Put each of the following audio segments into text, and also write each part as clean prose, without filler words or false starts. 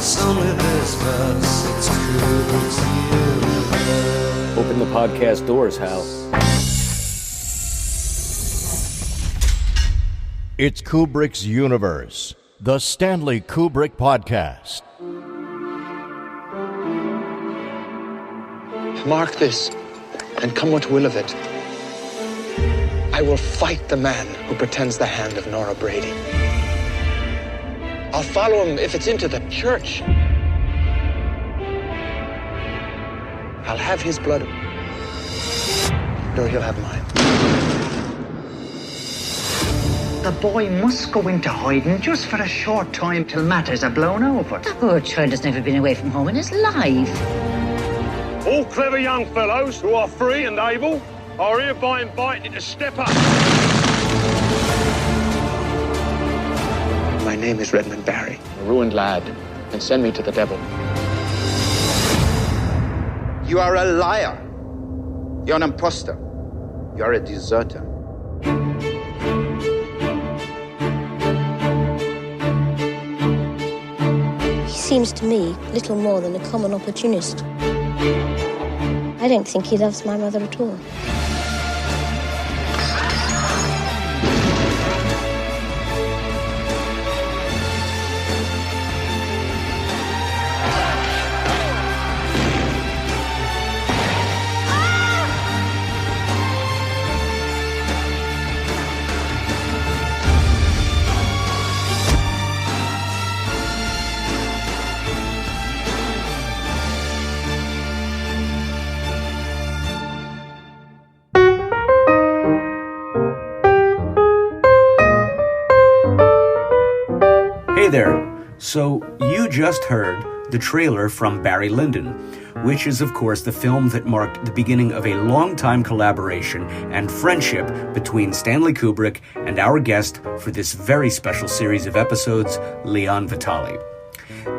It's only this verse, it's Kubrick's universe. Open the podcast doors, Hal. It's Kubrick's Universe, the Stanley Kubrick podcast. Mark this, and come what will of it, I will fight the man who pretends the hand of Nora Brady. I'll follow him if it's into the church. I'll have his blood, or he'll have mine. The boy must go into hiding just for a short time till matters are blown over. That poor child has never been away from home in his life. All clever young fellows who are free and able are hereby invited to step up. My name is Redmond Barry, a ruined lad, and send me to the devil. You are a liar. You're an imposter. You're a deserter. He seems to me little more than a common opportunist. I don't think he loves my mother at all. Hey there. So you just heard the trailer from Barry Lyndon, which is, of course, the film that marked the beginning of a long-time collaboration and friendship between Stanley Kubrick and our guest for this very special series of episodes, Leon Vitali.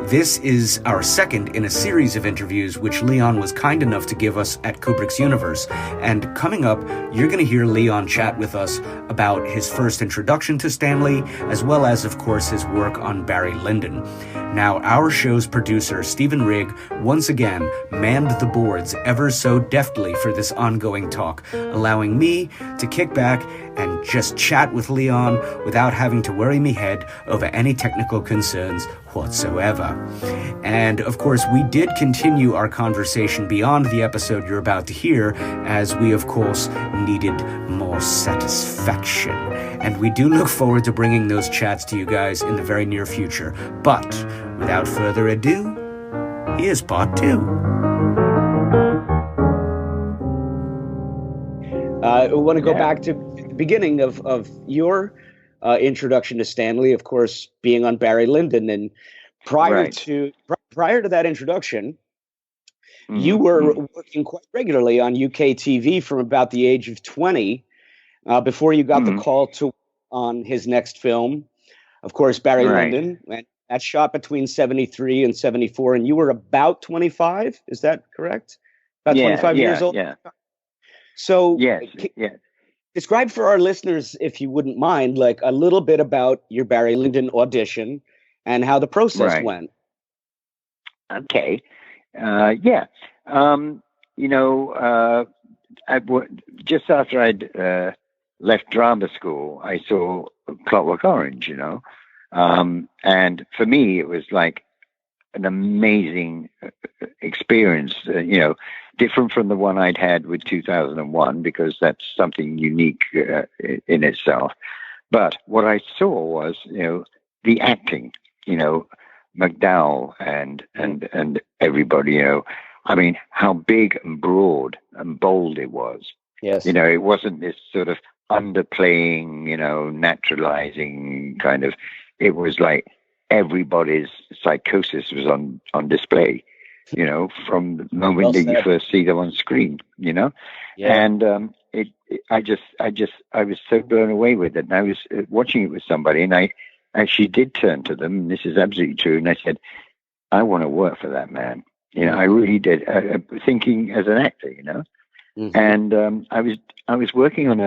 This is our second in a series of interviews which Leon was kind enough to give us at Kubrick's Universe. And coming up, you're going to hear Leon chat with us about his first introduction to Stanley, as well as, of course, his work on Barry Lyndon. Now, our show's producer, Stephen Rigg, once again manned the boards ever so deftly for this ongoing talk, allowing me to kick back and just chat with Leon without having to worry me head over any technical concerns whatsoever. And of course, we did continue our conversation beyond the episode you're about to hear, as we, of course, needed more satisfaction. And we do look forward to bringing those chats to you guys in the very near future. But without further ado, here's part two. I want to go back to the beginning of your introduction to Stanley, of course, being on Barry Lyndon. And prior to that introduction, you were working quite regularly on UK TV from about the age of 20 before you got the call to on his next film, of course, Barry Lyndon. And that shot between 73 and 74. And you were about 25. Is that correct? About 25 years old? Yeah. So yes. Describe for our listeners, if you wouldn't mind, like a little bit about your Barry Lyndon audition and how the process went. Okay. Just after I'd left drama school, I saw Clockwork Orange, and for me, it was like an amazing experience, different from the one I'd had with 2001, because that's something unique in itself. But what I saw was, the acting, McDowell and everybody, I mean, how big and broad and bold it was. Yes. It wasn't this sort of underplaying, naturalizing kind of, it was like everybody's psychosis was on display, from the moment that you first see them on screen, Yeah. And I was so blown away with it. And I was watching it with somebody, and I actually did turn to them, and this is absolutely true. And I said, I want to work for that man. I really did. Thinking as an actor, And I was working on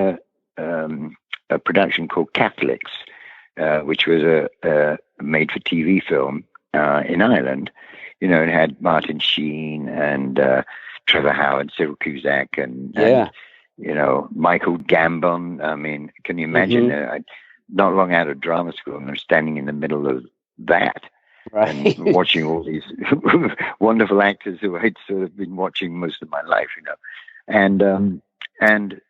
a production called Catholics, which was a made-for-TV film, in Ireland. You know, it had Martin Sheen and Trevor Howard, Cyril Cusack, and you know, Michael Gambon. I mean, can you imagine? Not long out of drama school, and I'm standing in the middle of that, and watching all these wonderful actors who I'd sort of been watching most of my life, you know, and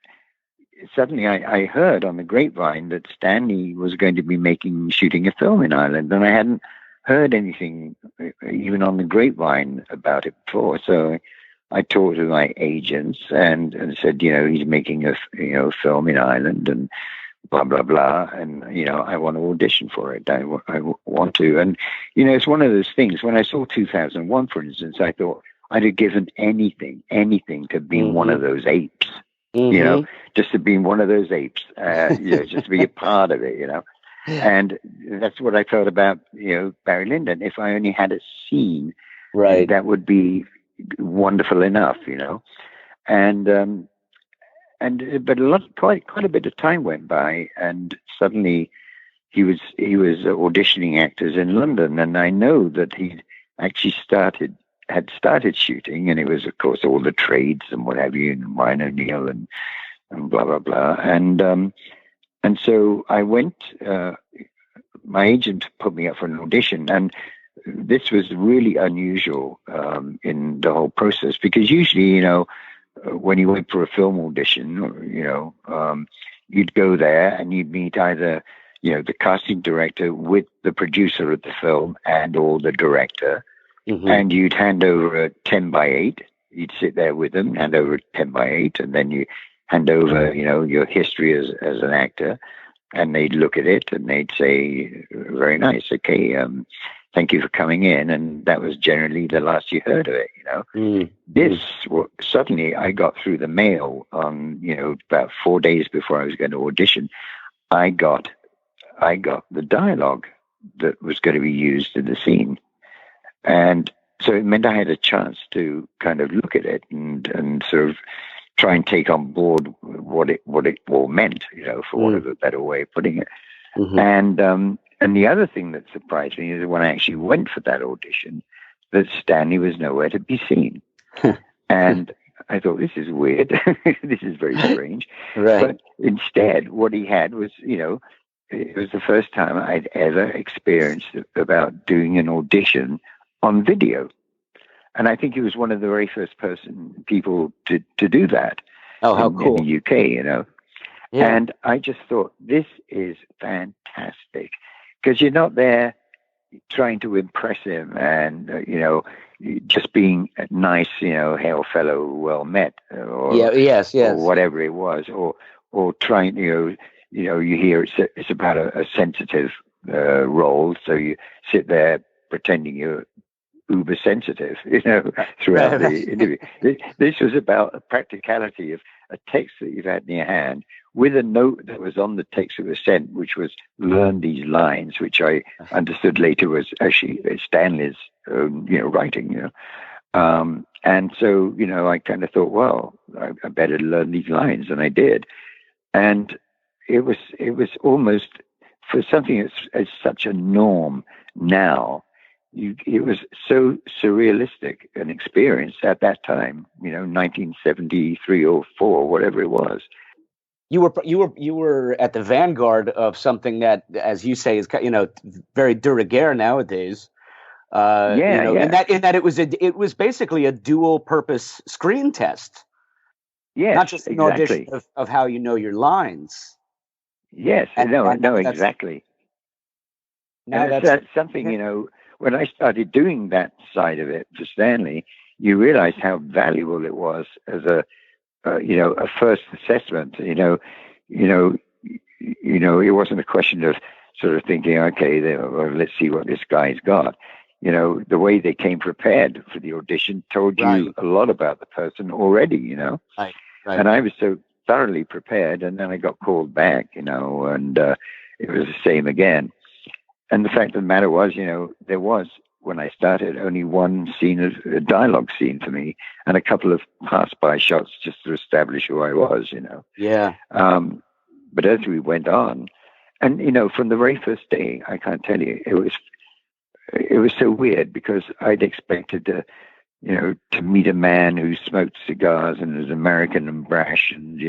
suddenly I heard on the grapevine that Stanley was going to be shooting a film in Ireland, and I hadn't heard anything even on the grapevine about it before. So I talked to my agents and said, you know, he's making a film in Ireland and blah blah blah, and you know, I want to audition for it. I want to, and you know, it's one of those things. When I saw 2001, for instance, I thought I'd have given anything to be one of those apes. You know, just to be one of those apes, you know, just to be a part of it, you know. And that's what I thought about, you know, Barry Lyndon. If I only had a scene, that would be wonderful enough, you know. But quite a bit of time went by, and suddenly he was auditioning actors in London, and I know that he'd actually had started shooting, and it was, of course, all the trades and what have you, and Ryan O'Neill and blah blah blah, and so I went. My agent put me up for an audition, and this was really unusual in the whole process, because usually, you know, when you went for a film audition, you know, you'd go there and you'd meet either, you know, the casting director with the producer of the film and or the director. And you'd hand over a 10x8. You'd sit there with them, hand over a 10x8, and then you hand over, you know, your history as an actor, and they'd look at it and they'd say, very nice, okay, thank you for coming in. And that was generally the last you heard of it, you know. Suddenly I got through the mail on, you know, about 4 days before I was going to audition. I got the dialogue that was going to be used in the scene. And so it meant I had a chance to kind of look at it and sort of try and take on board what it all meant, you know, for want of a better way of putting it. And the other thing that surprised me is when I actually went for that audition, that Stanley was nowhere to be seen. And I thought, this is weird. This is very strange. But instead, what he had was, you know, it was the first time I'd ever experienced about doing an audition on video. And I think he was one of the very first people to do that. Oh, how cool. In the UK, you know. Yeah. And I just thought, this is fantastic, because you're not there trying to impress him and, you know, just being nice, you know, hail fellow, well met, or or whatever it was, or trying, you know, you hear it's about a sensitive role, so you sit there pretending you're uber sensitive, you know, throughout the interview. This was about a practicality of a text that you've had in your hand with a note that was on the text that was sent, which was learn these lines, which I understood later was actually Stanley's own, you know, writing, you know. And so, you know, I kind of thought, well, I better learn these lines, and I did. And it was almost, for something as such a norm now, it was so surrealistic an experience at that time, you know, 1973 or 4, whatever it was. You were at the vanguard of something that, as you say, is, you know, very de rigueur nowadays. You know, in that it was basically a dual purpose screen test. Yeah, not just an audition of how you know your lines. Yes, exactly. Now that's something, you know. When I started doing that side of it for Stanley, you realize how valuable it was as a first assessment. It wasn't a question of sort of thinking, okay, well, let's see what this guy's got. You know, the way they came prepared for the audition told you a lot about the person already, you know. Right. And I was so thoroughly prepared, and then I got called back, you know, and it was the same again. And the fact of the matter was, you know, there was, when I started, only one scene, a dialogue scene for me, and a couple of pass-by shots just to establish who I was, you know. Yeah. But as we went on, and, you know, from the very first day, I can't tell you, it was it was so weird because I'd expected to, to meet a man who smoked cigars and was American and brash and,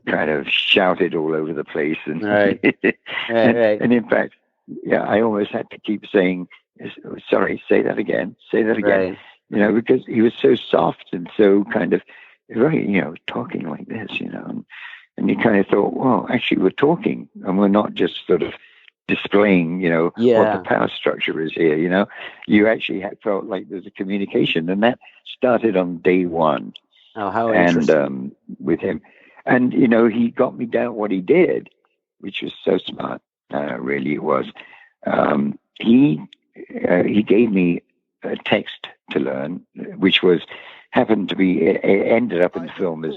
kind of shouted all over the place. And, Right. and in fact, I almost had to keep saying, sorry, say that again, Right. because he was so soft and so kind of very, talking like this, and you kind of thought, well, actually we're talking and we're not just sort of displaying, what the power structure is here, you actually felt like there's a communication, and that started on day one. Oh, how interesting. And with him, and he got me down what he did, which was so smart. Really, it was. He gave me a text to learn, which happened to be, it ended up in the film as,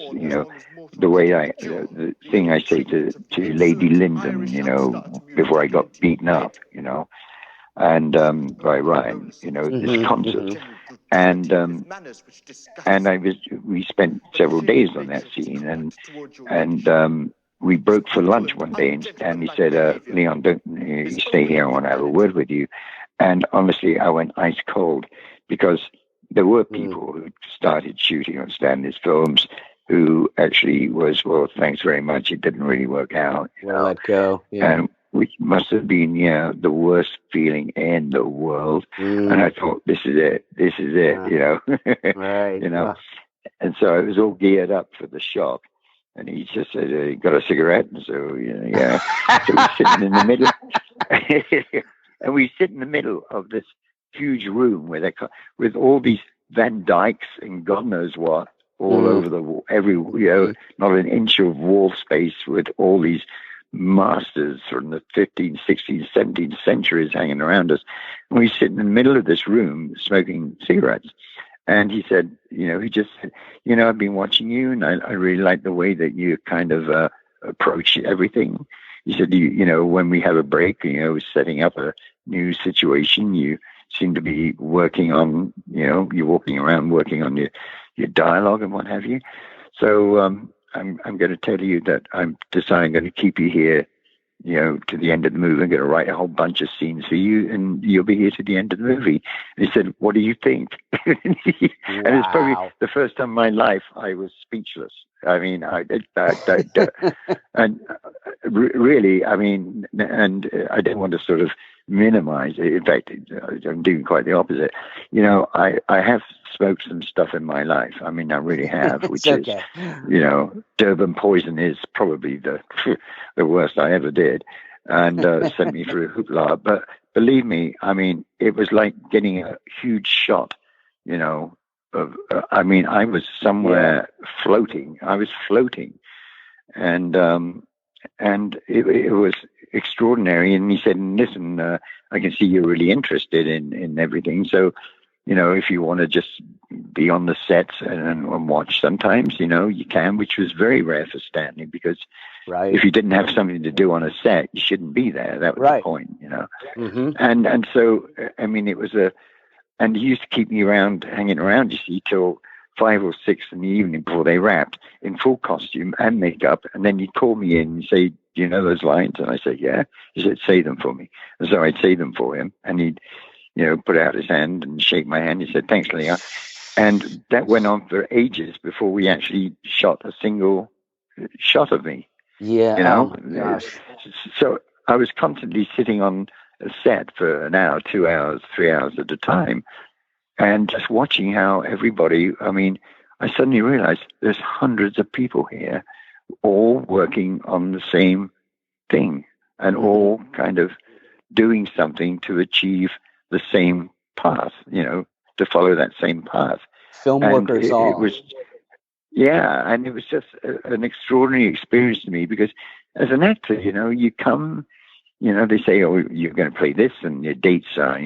the way the thing I say to Lady Lyndon, before I got beaten up, and by Ryan, this concert. And we spent several days on that scene, and we broke for lunch one day, and Stanley said, Leon, don't you stay here, I want to have a word with you. And honestly, I went ice cold, because there were people who started shooting on Stanley's films who actually was, well, thanks very much, it didn't really work out. Let go. Yeah. And which must have been, the worst feeling in the world. And I thought, this is it, Right. And so I was all geared up for the shock. And he just said, you got a cigarette? And so, so we're sitting in the middle. And we sit in the middle of this huge room with all these Van Dykes and God knows what all over the wall, not an inch of wall space, with all these masters from the 15th, 16th, 17th centuries hanging around us. And we sit in the middle of this room smoking cigarettes. And he said, he just said, I've been watching you, and I really like the way that you kind of approach everything. He said, when we have a break, setting up a new situation, you seem to be working on, you're walking around working on your dialogue and what have you. So I'm going to tell you that I'm going to keep you here, to the end of the movie. I'm going to write a whole bunch of scenes for you, and you'll be here to the end of the movie. And he said, what do you think? And it's probably the first time in my life I was speechless. I mean, and really, I mean, and I don't want to sort of minimize it. In fact, I'm doing quite the opposite. I have smoked some stuff in my life. I mean, I really have, which is, Durban poison is probably the worst I ever did, and sent me through a hoopla. But believe me, I mean, it was like getting a huge shot, I mean, I was somewhere floating. I was floating, and it was extraordinary. And he said, "Listen, I can see you're really interested in everything. So, if you want to just be on the sets and watch, sometimes, you can." Which was very rare for Stanley, because if you didn't have something to do on a set, you shouldn't be there. That was the point, And so, I mean, it was and he used to keep me hanging around, you see, till 5 or 6 in the evening before they wrapped, in full costume and makeup. And then he'd call me in and say, do you know those lines? And I said, yeah. He said, say them for me. And so I'd say them for him. And he'd, put out his hand and shake my hand. He said, thanks, Leon. And that went on for ages before we actually shot a single shot of me. Yeah. So I was constantly sitting on a set for an hour, 2 hours, 3 hours at a time, and just watching how everybody, I mean, I suddenly realized there's hundreds of people here all working on the same thing, and all kind of doing something to achieve the same path, to follow that same path. Film workers all. It was, and it was just an extraordinary experience to me, because as an actor, you come, they say, oh, you're going to play this, and your dates are,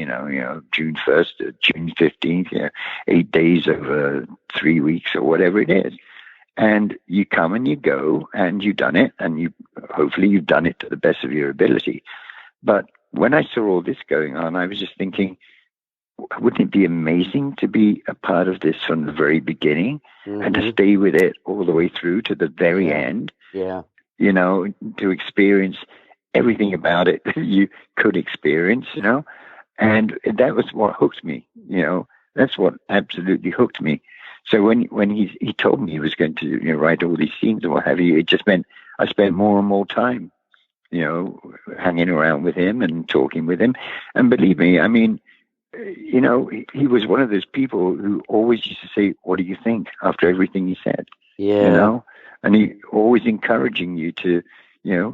June 1st to June 15th, 8 days over 3 weeks or whatever it is. And you come and you go, and you've done it, and hopefully you've done it to the best of your ability. But when I saw all this going on, I was just thinking, wouldn't it be amazing to be a part of this from the very beginning, and to stay with it all the way through to the very end? Yeah. To experience everything about it that you could experience, And that was what hooked me, that's what absolutely hooked me. So when he told me he was going to write all these scenes and what have you, it just meant I spent more and more time, hanging around with him and talking with him. And believe me, I mean, he was one of those people who always used to say, "What do you think?" after everything he said. Yeah. And he always encouraging you to,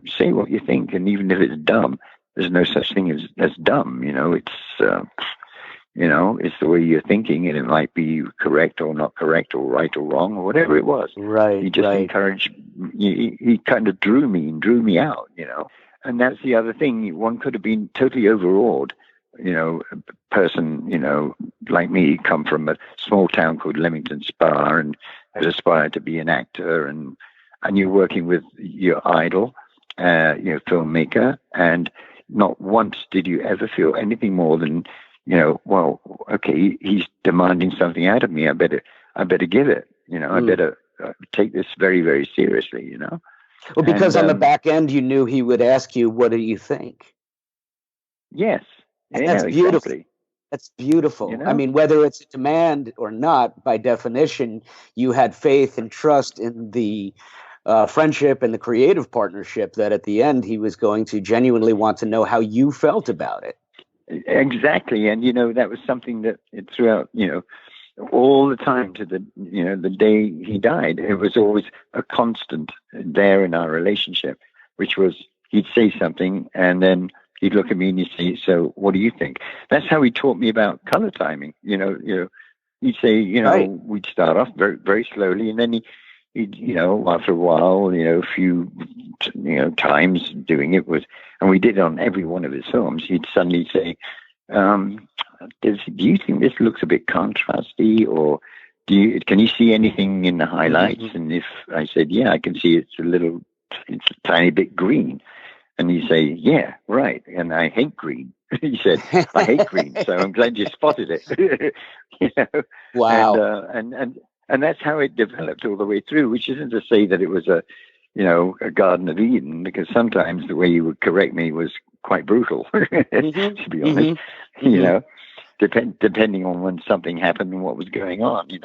say what you think. And even if it's dumb, there's no such thing as dumb. It's the way you're thinking, and it might be correct or not correct or right or wrong or whatever it was. Right. He just encouraged, he kind of drew me out, And that's the other thing. One could have been totally overawed, a person, like me, come from a small town called Leamington Spa and has aspired to be an actor, and you're working with your idol, filmmaker, and not once did you ever feel anything more than, well, okay, he's demanding something out of me. I better give it. I better take this very, very seriously. Well, because on the back end, you knew he would ask you, "What do you think?" Yes, that's beautiful. Exactly. That's beautiful. I mean, whether it's a demand or not, by definition, you had faith and trust in the friendship and the creative partnership that at the end he was going to genuinely want to know how you felt about it. Exactly. And, that was something that throughout, all the time to the, the day he died, it was always a constant there in our relationship, which was he'd say something and then he'd look at me and he'd say, "So what do you think?" That's how he taught me about color timing. He'd say, right. We'd start off very, very slowly, and then he'd, after a while, a few, times doing it was, and we did it on every one of his films. He'd suddenly say, "Do you think this looks a bit contrasty, or can you see anything in the highlights?" Mm-hmm. And if I said, "Yeah, I can see it's a tiny bit green," and he'd say, "Yeah, right, and I hate green." He said, "I hate green, so I'm glad you spotted it." Wow. And that's how it developed all the way through, which isn't to say that it was a Garden of Eden, because sometimes the way you would correct me was quite brutal, Mm-hmm. to be honest, depending on when something happened and what was going on, you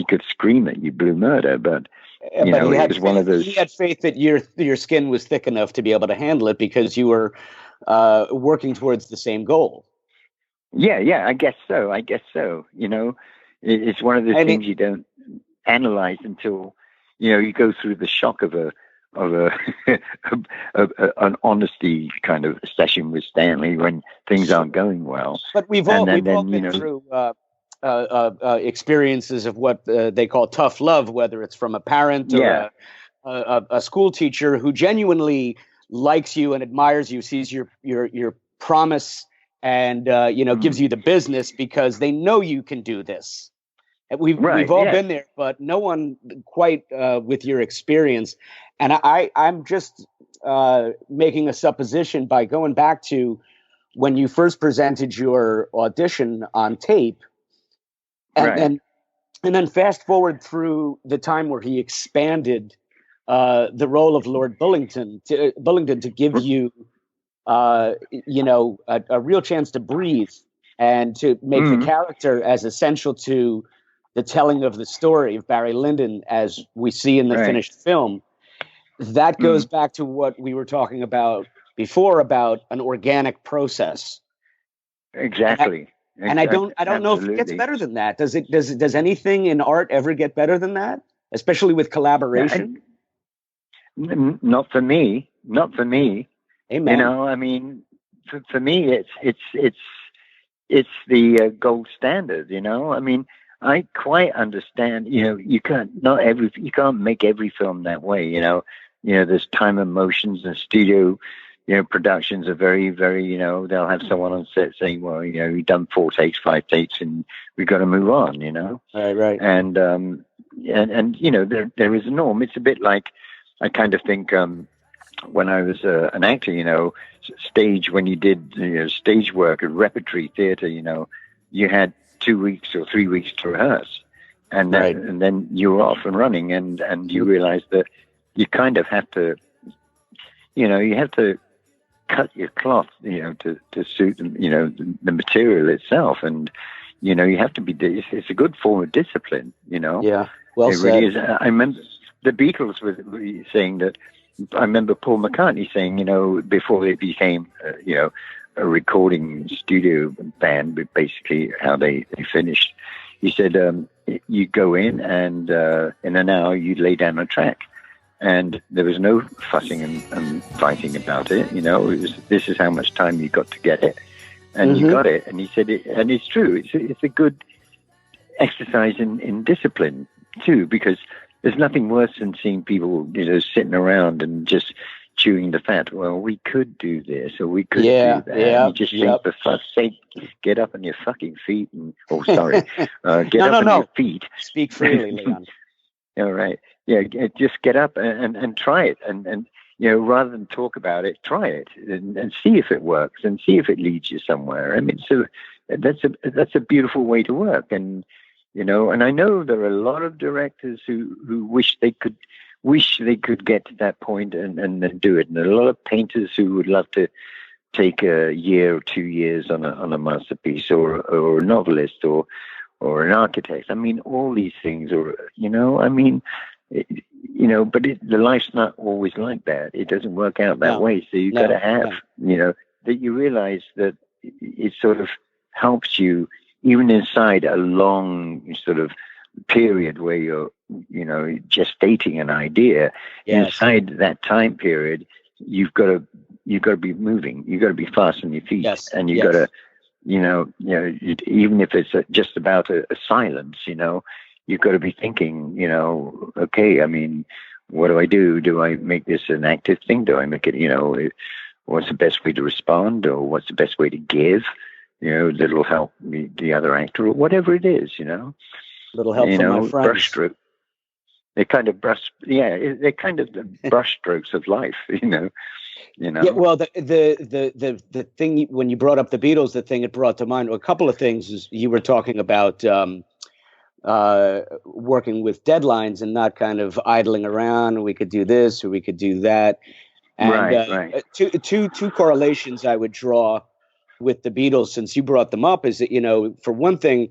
could scream at you blue murder, but, it was one of those. He had faith that your skin was thick enough to be able to handle it because you were working towards the same goal. Yeah, I guess so. It's one of those things you don't analyze until, you go through the shock of an honesty kind of session with Stanley when things aren't going well. But we've all been through experiences of what they call tough love, whether it's from a parent or a school teacher who genuinely likes you and admires you, sees your promise, and gives you the business because they know you can do this. We've all been there, but no one quite with your experience. And I'm just making a supposition by going back to when you first presented your audition on tape, and then fast forward through the time where he expanded the role of Lord Bullingdon to give you a real chance to breathe and to make the character as essential to the telling of the story of Barry Lyndon as we see in the finished film. That goes back to what we were talking about before about an organic process. Exactly. And I don't know if it gets better than that. Does anything in art ever get better than that? Especially with collaboration? Not for me. Amen. I mean, for me, it's the gold standard. I mean, I quite understand. You can't make every film that way. There's time and motions, and studio, productions are very, very. They'll have someone on set saying, "Well, we've done 4 takes, 5 takes, and we've got to move on." Right. And there is a norm. It's a bit like, I kind of think when I was an actor, stage, when you did stage work at repertory theater, you had 2 weeks or 3 weeks to rehearse, and then you were off and running, and you realize that you kind of have to, you have to cut your cloth, to suit, the material itself. And, you have to be, it's a good form of discipline, Yeah. Well it said. really is. I remember the Beatles were saying that. I remember Paul McCartney saying, before they became, a recording studio band, but basically how they finished, he said, you go in and in an hour you'd lay down a track. And there was no fussing and fighting about it. This is how much time you got to get it. And you got it. And he said, and it's true. It's a good exercise in discipline, too, because there's nothing worse than seeing people, sitting around and just chewing the fat. Well, we could do this, or we could do that. Yeah, and you just think, for fuck's sake, get up on your fucking feet and, get up on your feet. Speak freely, Leon. All right. Yeah, just get up and try it. And rather than talk about it, try it and see if it works and see if it leads you somewhere. I mean, so that's a beautiful way to work. And, and I know there are a lot of directors who wish they could get to that point and then do it. And there are a lot of painters who would love to take a year or 2 years on a masterpiece, or a novelist or an architect. I mean, all these things are, but the life's not always like that. It doesn't work out that way. So you've got to have, that you realize that it sort of helps you even inside a long sort of period where you're, gestating an idea. Yes. Inside that time period, you've got to be moving. You've got to be fast on your feet, and you've got to, even if it's just about a silence, you've got to be thinking, okay, I mean, what do I do? Do I make this an active thing? Do I make it, what's the best way to respond, or what's the best way to give? That'll help the other actor, or whatever it is, Little help from my friends. Brushstroke. They're kind of they're kind of the brushstrokes of life, Yeah, well, the thing, when you brought up the Beatles, the thing it brought to mind, a couple of things, is you were talking about working with deadlines and not kind of idling around. We could do this or we could do that. And right. Two correlations I would draw with the Beatles, since you brought them up, is that, for one thing,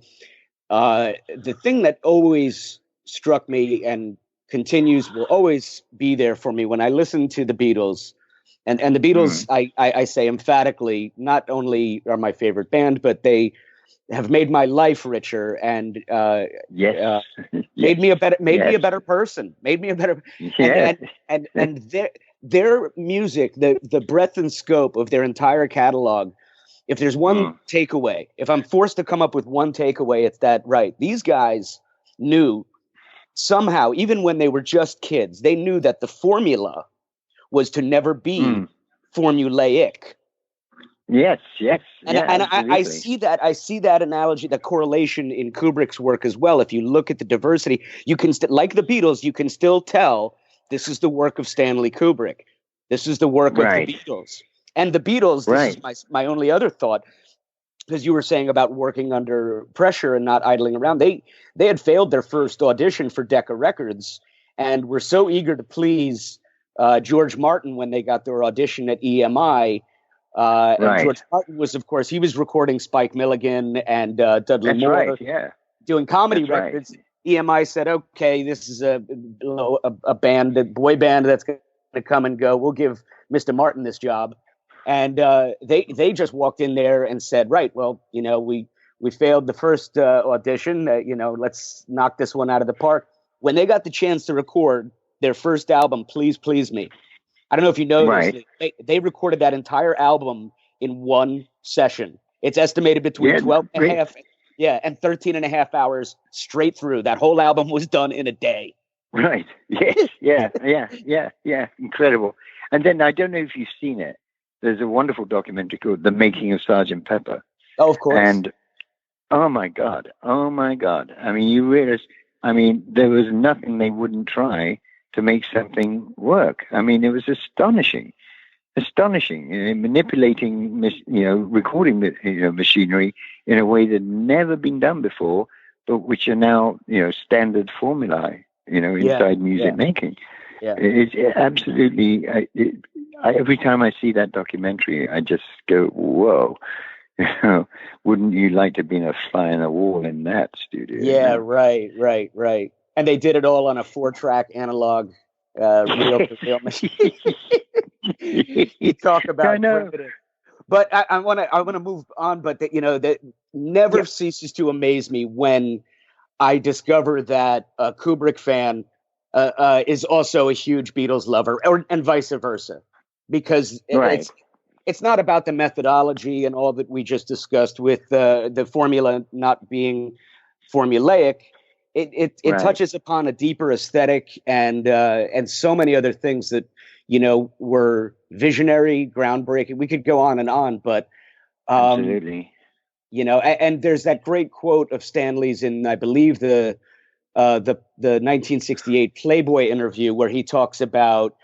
the thing that always struck me and will always be there for me when I listen to the Beatles, and the Beatles, I say emphatically, not only are my favorite band, but they have made my life richer and made me a better person, and their music, the breadth and scope of their entire catalog. If there's one takeaway, if I'm forced to come up with one takeaway, it's that, these guys knew somehow, even when they were just kids, they knew that the formula was to never be formulaic. Yes. And I see that analogy, that correlation in Kubrick's work as well. If you look at the diversity, you can like the Beatles, you can still tell this is the work of Stanley Kubrick. This is the work of the Beatles. And the Beatles, this is my only other thought, because you were saying about working under pressure and not idling around. They had failed their first audition for Decca Records and were so eager to please George Martin when they got their audition at EMI. And George Martin was, of course, he was recording Spike Milligan and Dudley Moore, doing comedy records. EMI said, okay, this is a band, a boy band that's going to come and go. We'll give Mr. Martin this job. And they just walked in there and said, right, well, we failed the first audition. Let's knock this one out of the park. When they got the chance to record their first album, Please Please Me, I don't know if you know this, they recorded that entire album in one session. It's estimated between 12 and a half and 13 and a half hours straight through. That whole album was done in a day. Right. Yes. Yeah. Incredible. And then, I don't know if you've seen it, there's a wonderful documentary called The Making of Sgt. Pepper. Oh, of course. And oh my God. I mean, you realize, there was nothing they wouldn't try to make something work. I mean, it was astonishing, manipulating, recording, machinery in a way that had never been done before, but which are now, standard formulae, inside music making. Yeah. It's absolutely, every time I see that documentary, I just go, whoa. Wouldn't you like to be a fly on the wall in that studio? Yeah, right. And they did it all on a 4-track analog reel-to-reel machine. You talk about primitive. But I want to move on. But that never ceases to amaze me when I discover that a Kubrick fan is also a huge Beatles lover, and vice versa, because it's not about the methodology and all that we just discussed with the formula not being formulaic. It touches upon a deeper aesthetic and so many other things that were visionary, groundbreaking. We could go on, but absolutely. And there's that great quote of Stanley's in, I believe, the 1968 Playboy interview, where he talks about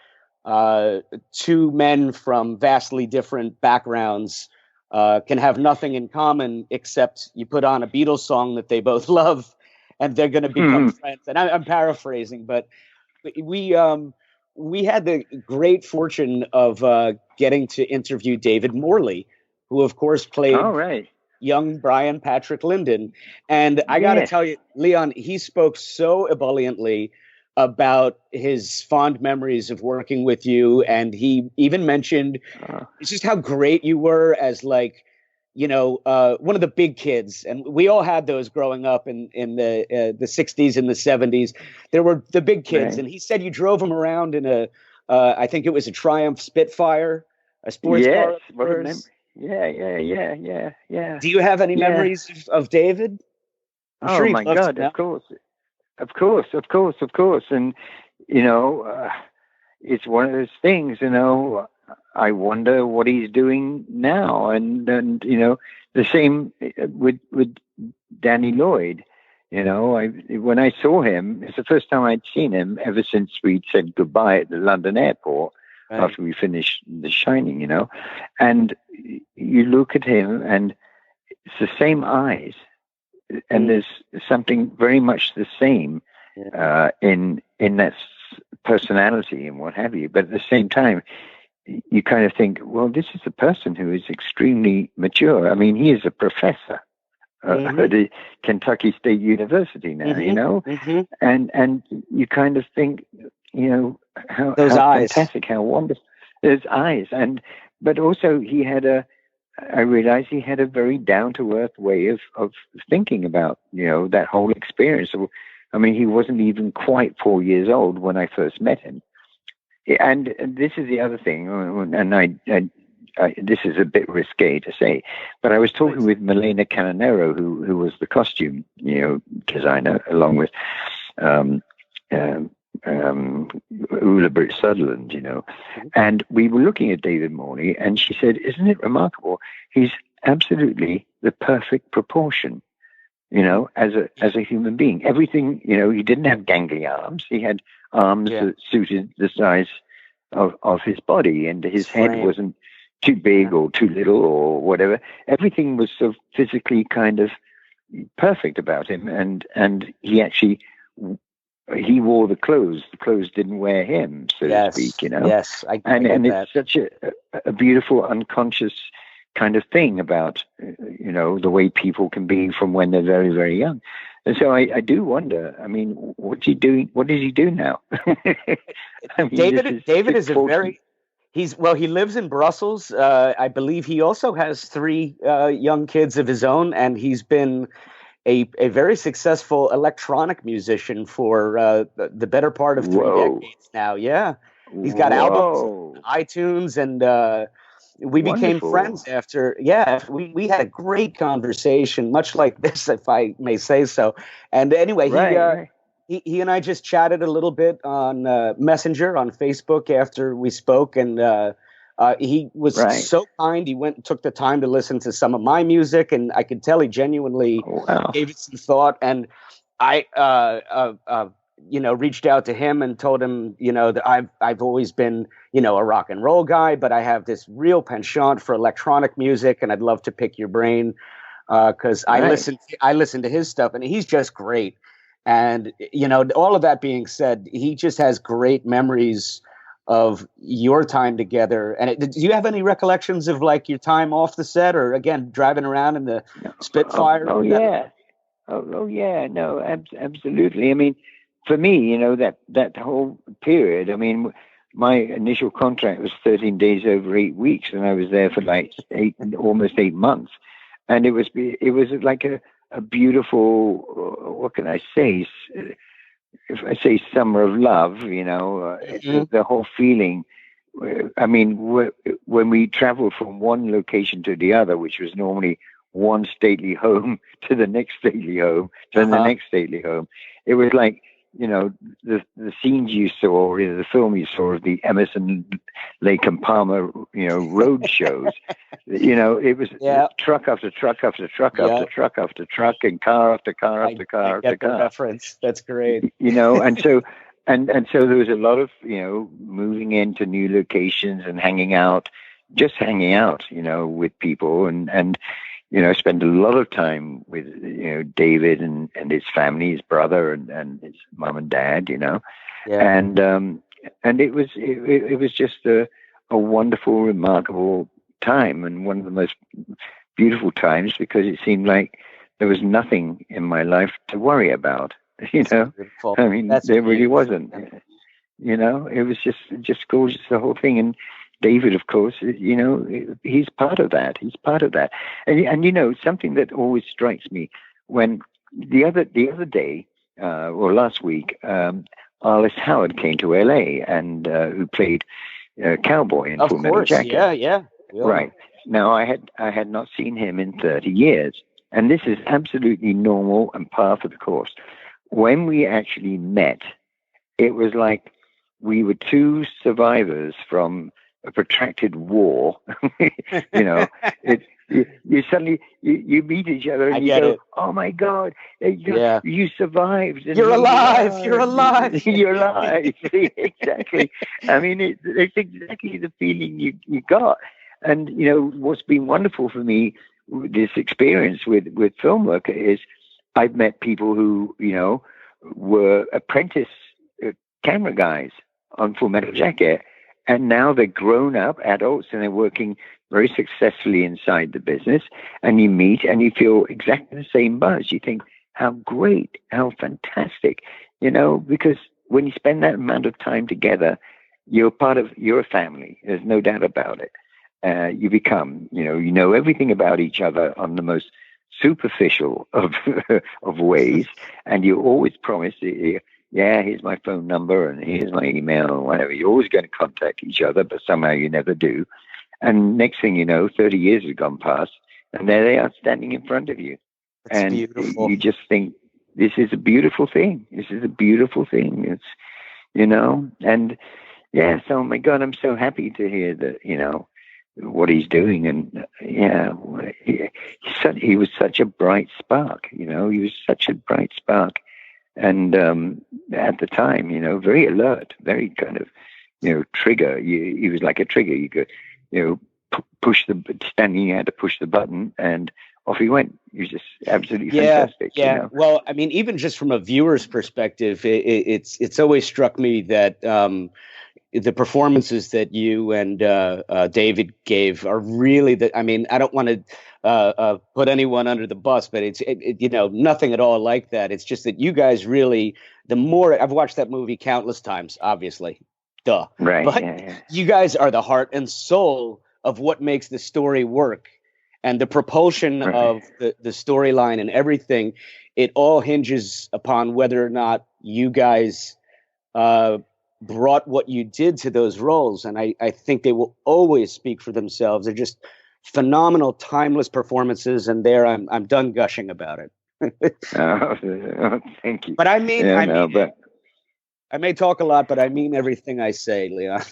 two men from vastly different backgrounds can have nothing in common except you put on a Beatles song that they both love, and they're going to become friends. And I'm paraphrasing, but we had the great fortune of getting to interview David Morley, who, of course, played young Brian Patrick Lyndon. And I got to tell you, Leon, he spoke so ebulliently about his fond memories of working with you. And he even mentioned just how great you were as one of the big kids. And we all had those growing up in the 60s and the 70s. There were the big kids. Right. And he said you drove him around in I think it was a Triumph Spitfire, a sports car. Yeah. Do you have any memories of David? Oh my God, of course. And, it's one of those things, I wonder what he's doing now. And the same with Danny Lloyd. When I saw him, it's the first time I'd seen him ever since we'd said goodbye at the London airport after we finished The Shining, and you look at him and it's the same eyes, and there's something very much the same in that personality and what have you. But at the same time, you kind of think, well, this is a person who is extremely mature. I mean, he is a professor at the Kentucky State University now, and you kind of think, how fantastic, how wonderful those eyes. But also I realized he had a very down-to-earth way of thinking about, that whole experience. I mean, he wasn't even quite 4 years old when I first met him. And this is the other thing, and this is a bit risque to say, but I was talking with Milena Canonero, who was the costume, designer, along with Ula Britt Sutherland, and we were looking at David Morley, and she said, "Isn't it remarkable? He's absolutely the perfect proportion, as a human being. Everything, he didn't have gangly arms. He had arms that suited the size of his body, and his head wasn't too big or too little or whatever. Everything was sort of physically kind of perfect about him, and he actually." He wore the clothes. The clothes didn't wear him, so to speak, Yes, and it's such a beautiful, unconscious kind of thing about, the way people can be from when they're very, very young. And so I do wonder, I mean, what's he doing? What does he do now? I mean, David is he lives in Brussels. I believe he also has 3 young kids of his own, and he's been a very successful electronic musician for the better part of 3 decades now. Yeah. He's got albums on iTunes, and we became friends after. Yeah, we had a great conversation, much like this, if I may say so. And anyway, he and I just chatted a little bit on Messenger on Facebook after we spoke, and he was so kind. He went and took the time to listen to some of my music, and I could tell he genuinely gave it some thought. And I, reached out to him and told him, that I've always been, a rock and roll guy, but I have this real penchant for electronic music, and I'd love to pick your brain because I listen to his stuff, and he's just great. And all of that being said, he just has great memories of your time together. And do you have any recollections of like your time off the set, or again driving around in the Spitfire? Yeah. Yeah. No, absolutely. I mean, for me, you know, that whole period. I mean, my initial contract was 13 days over 8 weeks, and I was there for like almost 8 months, and it was like a beautiful. What can I say? If I say summer of love, you know, the whole feeling. I mean, when we traveled from one location to the other, which was normally one stately home to the next stately home to the next stately home, it was like, you know, the scenes you saw, or the film you saw of the Emerson, Lake and Palmer, you know, road shows. You know, it was truck after truck after truck after truck after truck, and car after car after car after car. Reference. That's great. You know, and so and so there was a lot of, you know, moving into new locations and hanging out, you know, with people, and you know, spend a lot of time with, you know, David and his family, his brother and his mom and dad, you know, and it was just a wonderful, remarkable time, and one of the most beautiful times, because it seemed like there was nothing in my life to worry about, you know. I mean, there really wasn't, you know. It was just gorgeous, the whole thing. And David, of course, you know, he's part of that. And you know, something that always strikes me, when the other day, or last week, Arliss Howard came to LA, and who played Cowboy in Full Metal Jacket. Yeah. Right. Now, I had not seen him in 30 years, and this is absolutely normal and par for the course. When we actually met, it was like we were two survivors from a protracted war. You know, you suddenly you meet each other and you go, "Oh my God, you survived! You're alive! You're alive! You're alive!" Exactly. I mean, it's exactly the feeling you got. And you know, what's been wonderful for me, this experience with film work, is I've met people who, you know, were apprentice camera guys on Full Metal Jacket. And now they're grown up adults, and they're working very successfully inside the business. And you meet and you feel exactly the same buzz. You think, how great, how fantastic, you know, because when you spend that amount of time together, you're a family. There's no doubt about it. You become, you know everything about each other on the most superficial of ways. And you always promise, here's my phone number and here's my email or whatever. You're always going to contact each other, but somehow you never do. And next thing you know, 30 years have gone past, and there they are standing in front of you. That's and beautiful. You just think, this is a beautiful thing. This is a beautiful thing. It's, you know, and yes, oh my God, I'm so happy to hear that, you know, what he's doing. And he was such a bright spark, you know, he was such a bright spark. And at the time, you know, very alert, very kind of, you know, trigger. He was like a trigger. You could, you know, you had to push the button, and off he went. He was just absolutely fantastic. Yeah. You know? Well, I mean, even just from a viewer's perspective, it's always struck me that the performances that you and David gave are really I mean, I don't want to put anyone under the bus, but it's you know, nothing at all like that. It's just that you guys really, the more I've watched that movie countless times, obviously, duh. Right. But you guys are the heart and soul of what makes the story work, and the propulsion of the storyline and everything. It all hinges upon whether or not you guys brought what you did to those roles. And I think they will always speak for themselves. They're just phenomenal, timeless performances. And there I'm done gushing about it. Thank you. But I mean, I may talk a lot, but I mean everything I say, Leon.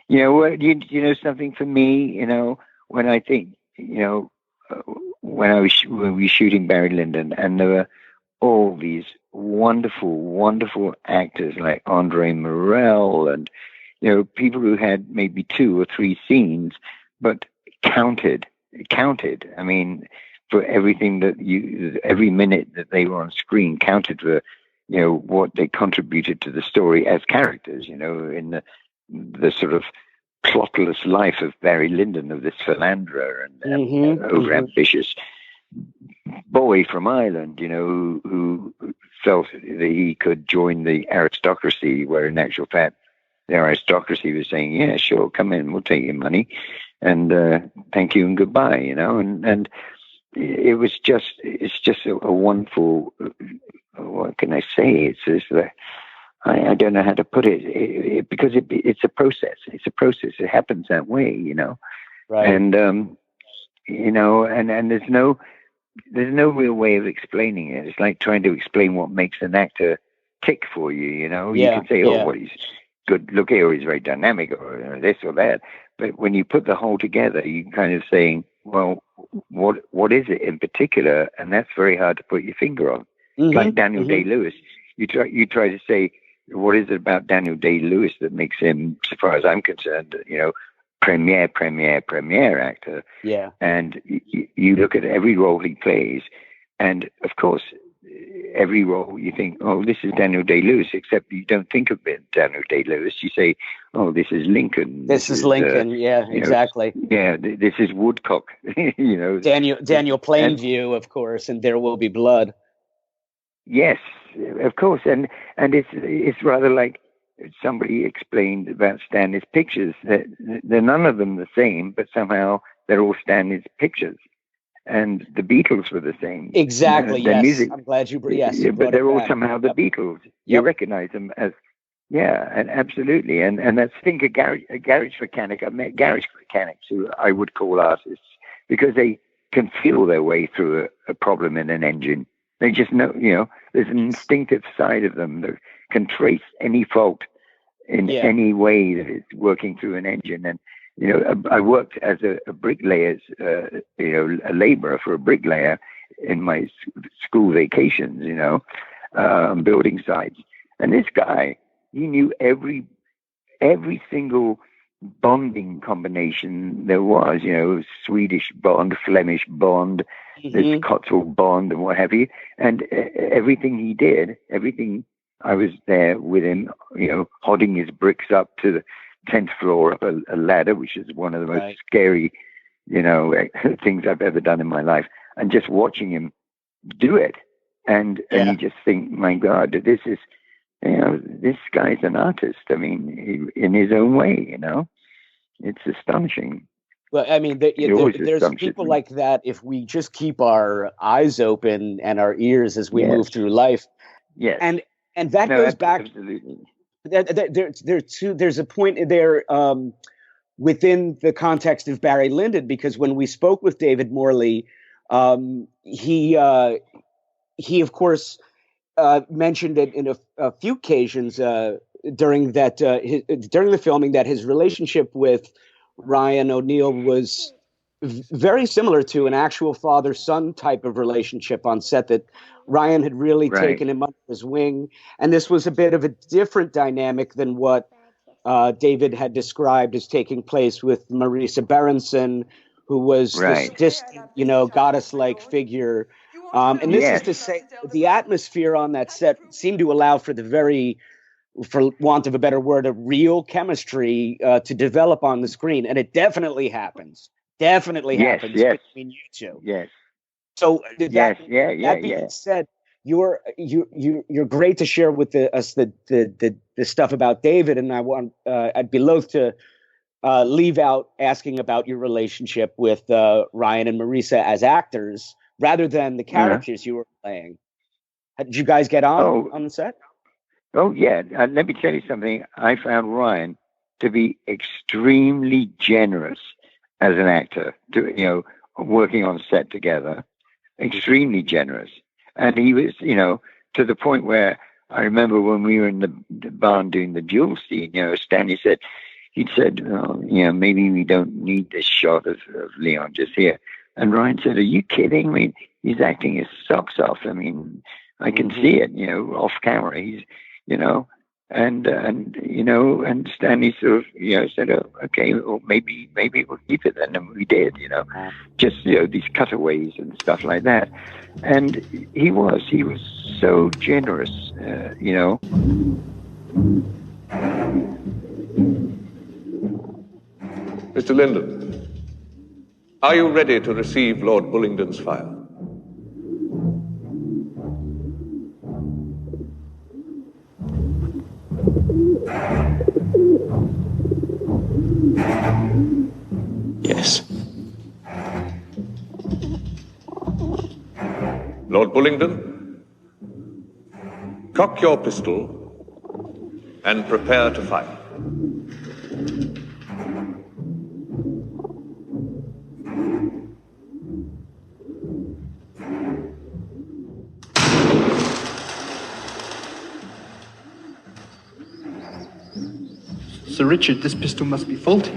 You know what? You know something, for me, you know, when I think, you know, when we were shooting Barry Lyndon, and there were all these wonderful, wonderful actors like Andre Morel, and, you know, people who had maybe 2 or 3 scenes, but counted. I mean, for everything every minute that they were on screen counted for, you know, what they contributed to the story as characters, you know, in the sort of plotless life of Barry Lyndon, of this philanderer and over-ambitious boy from Ireland, who felt that he could join the aristocracy, where in actual fact the aristocracy was saying, yeah, sure, come in, we'll take your money, and thank you and goodbye, and it's just a wonderful, what can I say? I don't know how to put it, because it's a process. It's a process. It happens that way, Right. And and there's no real way of explaining it. It's like trying to explain what makes an actor tick for you. You can say, well, he's good looking, or he's very dynamic, or this or that. But when you put the whole together, you can kind of saying, well, what is it in particular? And that's very hard to put your finger on. Like Daniel Day-Lewis, you try to say, what is it about Daniel Day-Lewis that makes him, so far as I'm concerned, premier actor? Yeah. And you look at every role he plays, and of course, every role you think, oh, this is Daniel Day-Lewis, except you don't think of it Daniel Day-Lewis. You say, oh, this is Lincoln. This is Lincoln. Exactly. This is Woodcock. Daniel Plainview, of course, and There Will Be Blood. Yes, of course, and it's rather like somebody explained about Stanley's pictures, that they're none of them the same, but somehow they're all Stanley's pictures. And the Beatles were the same. Exactly. Their yes, music, I'm glad you. Yes, but they're all somehow the Beatles. You recognize them as, and absolutely, and that's think a garage mechanic. I met garage mechanics who I would call artists, because they can feel their way through a problem in an engine. They just know, there's an instinctive side of them that can trace any fault in any way that it's working through an engine. And, I worked as a bricklayer's, a laborer for a bricklayer in my school vacations, building sites. And this guy, he knew every single bonding combination there was, Swedish bond, Flemish bond, this Cotswold bond and what have you. And everything he did, I was there with him, hodding his bricks up to the 10th floor up a ladder, which is one of the most scary, things I've ever done in my life. And just watching him do it. And you just think, my God, this is, this guy's an artist. I mean, in his own way, it's astonishing. Well, I mean, there's people like that. If we just keep our eyes open and our ears as we move through life, and that goes back. Absolutely. There's a point there within the context of Barry Lyndon, because when we spoke with David Morley, he of course mentioned it in a few occasions during the filming that his relationship with Ryan O'Neal was very similar to an actual father-son type of relationship on set, that Ryan had really taken him under his wing. And this was a bit of a different dynamic than what David had described as taking place with Marisa Berenson, who was this distant, goddess-like figure. And this is to say, the atmosphere on that set seemed to allow for for want of a better word, a real chemistry to develop on the screen. And it definitely happens. Happens between you two. Yes. So that being said, you're great to share with us the stuff about David, and I'd be loath to leave out asking about your relationship with Ryan and Marisa as actors, rather than the characters you were playing. Did you guys get on the set? Oh yeah, let me tell you something. I found Ryan to be extremely generous as an actor, working on set together. Extremely generous. And he was, to the point where I remember when we were in the barn doing the duel scene, Stanley said, maybe we don't need this shot of Leon just here. And Ryan said, are you kidding? I mean, he's acting his socks off. I mean, I can see it, off camera. He's, and Stanley sort of, said, oh, okay, well, maybe we'll keep it then. And we did, just, these cutaways and stuff like that. And he was so generous, Mr. Lyndon, are you ready to receive Lord Bullingdon's fire? Yes. Lord Bullingdon, cock your pistol and prepare to fire. Sir Richard, this pistol must be faulty.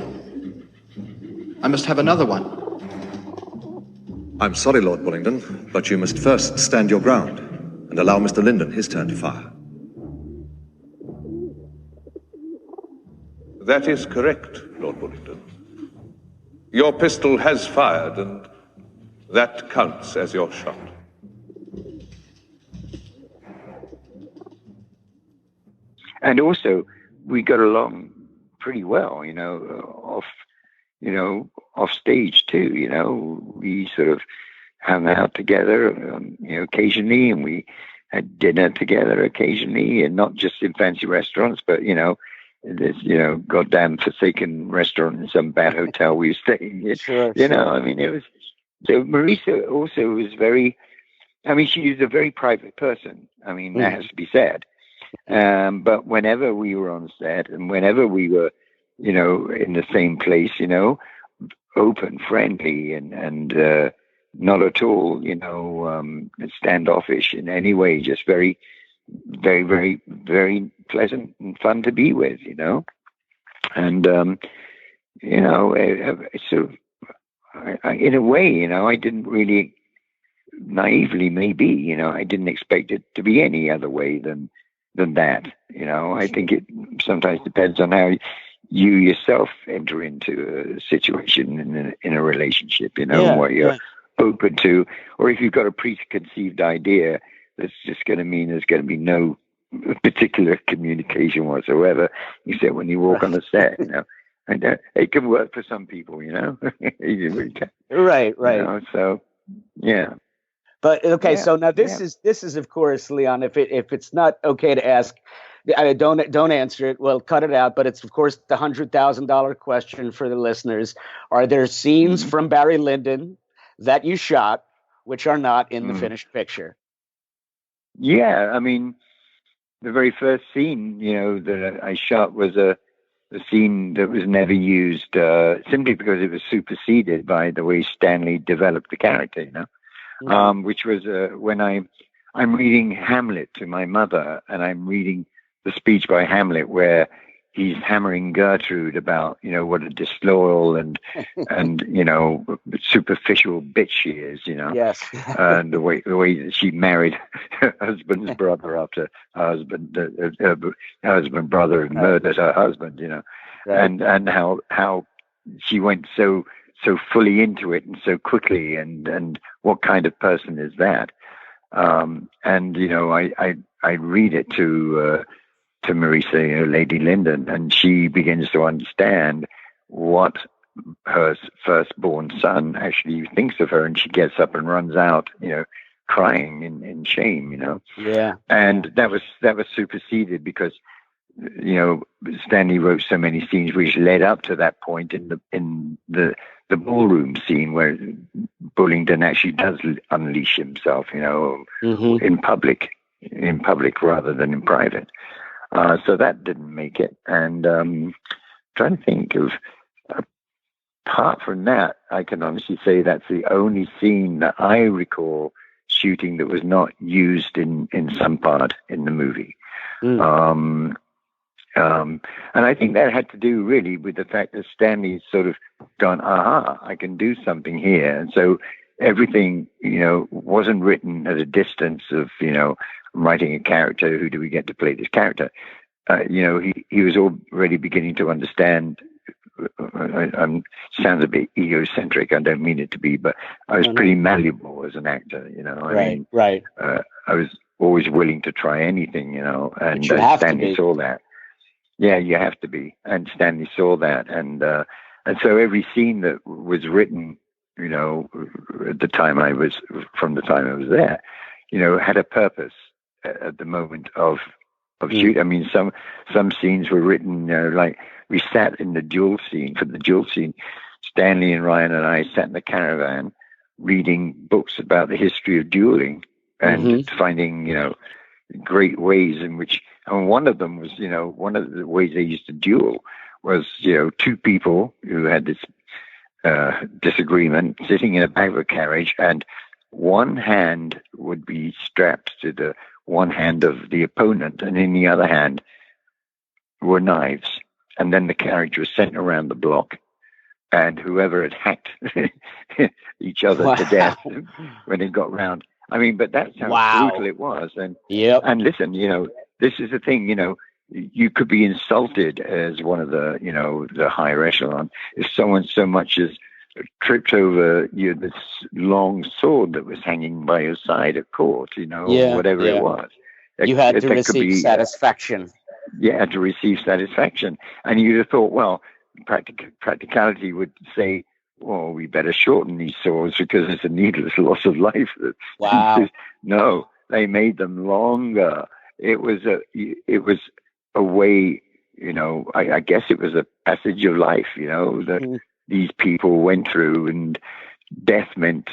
I must have another one. I'm sorry, Lord Bullingdon, but you must first stand your ground and allow Mr. Lyndon his turn to fire. That is correct, Lord Bullingdon. Your pistol has fired, and that counts as your shot. And also, we got along pretty well, off stage too. We sort of hung out together, occasionally, and we had dinner together occasionally, and not just in fancy restaurants, but this goddamn forsaken restaurant in some bad hotel we were staying in. Sure. It was. So Marisa also was very. She was a very private person. That has to be said. But whenever we were on set and whenever we were, in the same place, open, friendly, and not at all, standoffish in any way, just very, very, very, very pleasant and fun to be with, And, sort of, in a way, I didn't really, naively maybe, I didn't expect it to be any other way than that. I think it sometimes depends on how you yourself enter into a situation in a relationship, what you're open to, or if you've got a preconceived idea, that's just going to mean there's going to be no particular communication whatsoever, except when you walk on the set, And it can work for some people, It really can. Right. So, yeah. But okay, so now this is of course, Leon. If it's not okay to ask, don't answer it. Well, cut it out. But it's of course the $100,000 question for the listeners. Are there scenes from Barry Lyndon that you shot which are not in the finished picture? Yeah, the very first scene, that I shot was a scene that was never used simply because it was superseded by the way Stanley developed the character, which was when I'm reading Hamlet to my mother, and I'm reading the speech by Hamlet where he's hammering Gertrude about, what a disloyal and superficial bitch she is, Yes. And the way that she married her husband's brother after her husband brother murdered her husband, Right. and how she went so fully into it and so quickly, and what kind of person is that? I read it to Marisa, Lady Lyndon, and she begins to understand what her firstborn son actually thinks of her, and she gets up and runs out, crying in shame, Yeah. And that was superseded because Stanley wrote so many scenes which led up to that point in the ballroom scene where Bullingdon actually does unleash himself, in public rather than in private. So that didn't make it. And trying to think of, apart from that, I can honestly say that's the only scene that I recall shooting that was not used in some part in the movie. And I think that had to do really with the fact that Stanley's sort of gone, I can do something here. And so everything, wasn't written at a distance of, writing a character. Who do we get to play this character? He was already beginning to understand. Sounds a bit egocentric. I don't mean it to be, but I was pretty malleable as an actor. Right. I was always willing to try anything. And Stanley saw that. Yeah, you have to be. And Stanley saw that, and And so every scene that was written, you know, from the time I was there, you know, had a purpose at the moment of shoot. I mean, some scenes were written, you know, like we sat in the duel scene. For the duel scene, Stanley and Ryan and I sat in the caravan reading books about the history of dueling and finding, you know, great ways in which, and one of them was, you know, one of the ways they used to duel was, you know, two people who had this disagreement sitting in a back of a carriage, and one hand would be strapped to the one hand of the opponent, and in the other hand were knives. And then the carriage was sent around the block, and whoever had hacked each other to death when it got round. I mean, but that's how brutal it was. And and listen, you know, this is the thing, you know, you could be insulted as one of the, you know, the higher echelon if someone so much as tripped over this long sword that was hanging by your side at court, you know, or whatever it was. You had to receive satisfaction. You had to receive satisfaction. And you'd have thought, well, practicality would say, well, we better shorten these swords because it's a needless loss of life. Wow. No, they made them longer. It was a way, you know, I guess it was a passage of life, you know, that these people went through, and death meant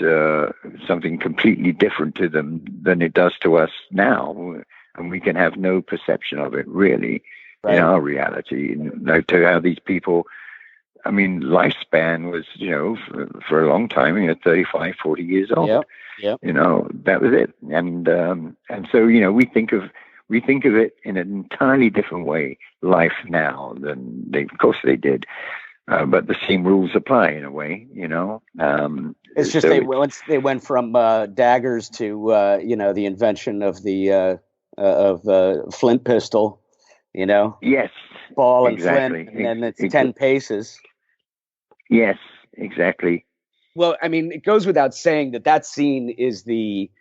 something completely different to them than it does to us now. And we can have no perception of it, really, in our reality. To how these people, I mean, lifespan was, you know, for a long time, you know, 35, 40 years old. You know, that was it. And so, you know, we think of it in an entirely different way, life now, than of course they did. But the same rules apply in a way, you know. It's just once they went from daggers to you know, the invention of the flint pistol, you know. Yes. Ball and flint, and then it's 10 paces. Yes, exactly. Well, I mean, it goes without saying that scene is the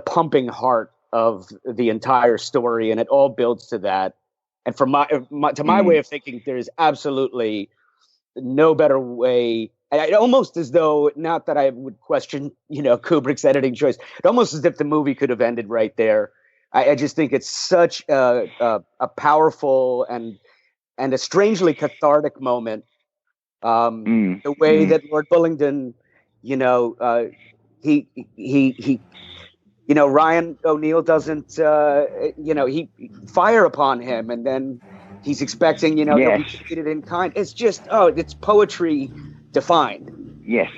pumping heart of the entire story, and it all builds to that. And from my way of thinking, there is absolutely no better way. And almost as though, not that I would question, you know, Kubrick's editing choice, it almost as if the movie could have ended right there. I just think it's such a powerful and a strangely cathartic moment. The way that Lord Bullingdon, you know, he you know, Ryan O'Neal doesn't, you know, he fire upon him, and then he's expecting, you know, he'll be treated in kind. It's just, it's poetry defined. Yes.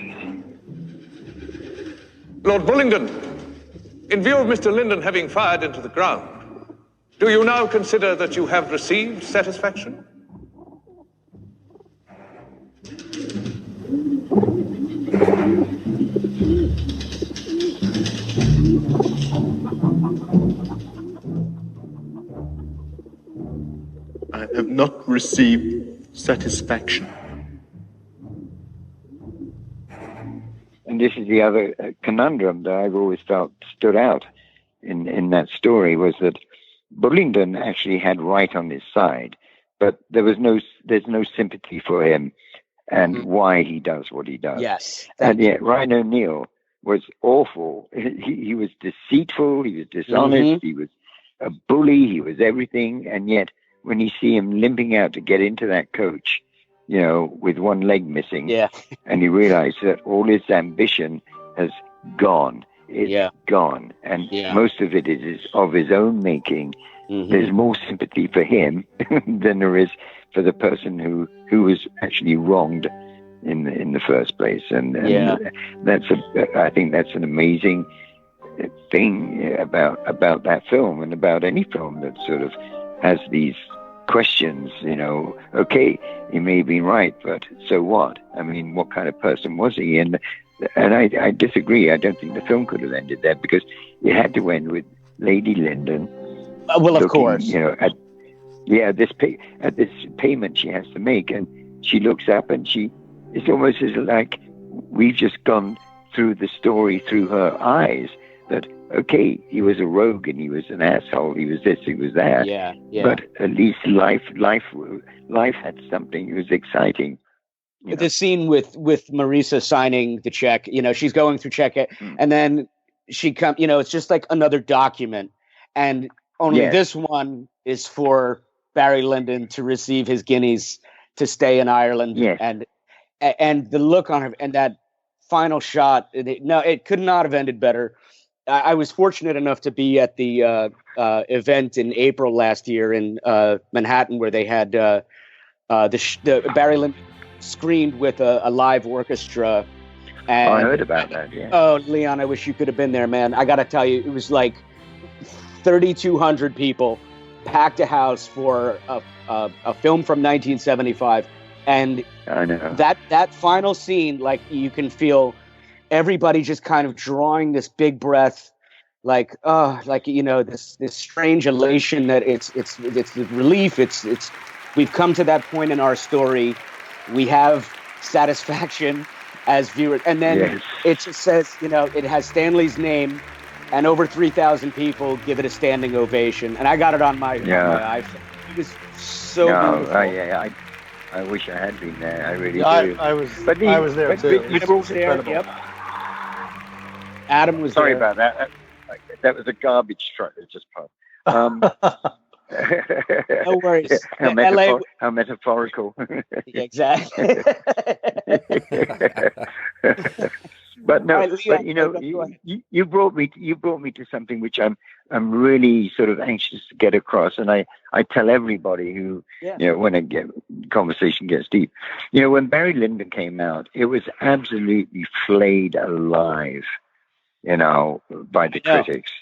Lord Bullingdon, in view of Mr. Lyndon having fired into the ground, do you now consider that you have received satisfaction? I have not received satisfaction. And this is the other conundrum that I've always felt stood out in that story, was that Bullingdon actually had right on his side, but there's no sympathy for him and why he does what he does. Yes. And yet Ryan O'Neal was awful. He was deceitful, he was dishonest, he was a bully, he was everything, and yet when you see him limping out to get into that coach, you know, with one leg missing, and you realize that all his ambition has gone. It's gone. And most of it is of his own making. There's more sympathy for him than there is for the person who was actually wronged in the first place. And I think that's an amazing thing about that film, and about any film that sort of has these questions, you know. Okay, he may have been right, but so what? I mean, what kind of person was he? And I disagree. I don't think the film could have ended there, because it had to end with Lady Lyndon. Well, of course, you know, at this payment she has to make, and she looks up, and it's almost as like we've just gone through the story through her eyes, that okay, he was a rogue and he was an asshole. He was this, he was that. Yeah, yeah. But at least life had something. It was exciting. The scene with Marisa signing the check, she's going through check it, and then she comes, it's just like another document, and only this one is for Barry Lyndon to receive his guineas to stay in Ireland, and the look on her, and that final shot, it could not have ended better. I was fortunate enough to be at the event in April last year in Manhattan, where they had the Barry Lyndon screened with a live orchestra. And, I heard about that, yeah. Oh, Leon, I wish you could have been there, man. I got to tell you, it was like 3,200 people packed a house for a film from 1975. And I know. that final scene, like, you can feel everybody just kind of drawing this big breath, like this strange elation that it's the relief. It's we've come to that point in our story. We have satisfaction as viewers. And then it just says, it has Stanley's name, and over 3,000 people give it a standing ovation. And I got it on my iPhone. It was so beautiful. I wish I had been there. I really do. I was there too. Adam was there. Yep. Adam was Sorry there. about that. That was a garbage truck that just passed. No worries. How metaphorical. Exactly. But no, you brought me to something which I'm really sort of anxious to get across, and I tell everybody who when a conversation gets deep, when Barry Lyndon came out, it was absolutely flayed alive, by the critics.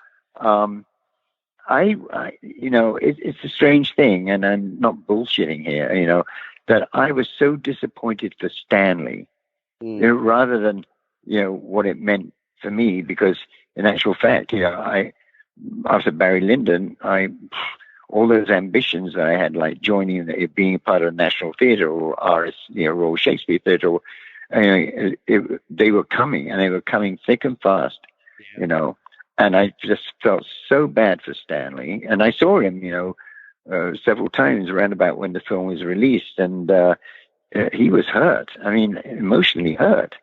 It's a strange thing, and I'm not bullshitting here, that I was so disappointed for Stanley, rather than, what it meant for me, because in actual fact, after Barry Lyndon, all those ambitions that I had, like joining, being a part of National Theatre or Royal Shakespeare Theatre, they were coming, and they were coming thick and fast, and I just felt so bad for Stanley. And I saw him, several times around about when the film was released, and he was hurt. I mean, emotionally hurt,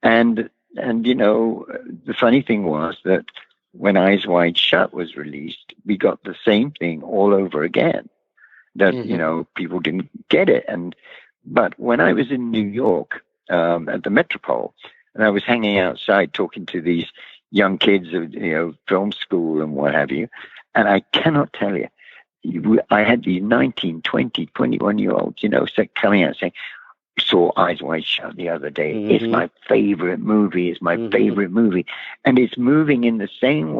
And the funny thing was that when Eyes Wide Shut was released, we got the same thing all over again. That people didn't get it. But when I was in New York at the Metropole, and I was hanging outside talking to these young kids of film school and what have you, and I cannot tell you, I had these 19, 20, 21-year-olds, coming out saying, saw Eyes Wide Shut the other day. It's my favorite movie. It's my favorite movie. And it's moving in the same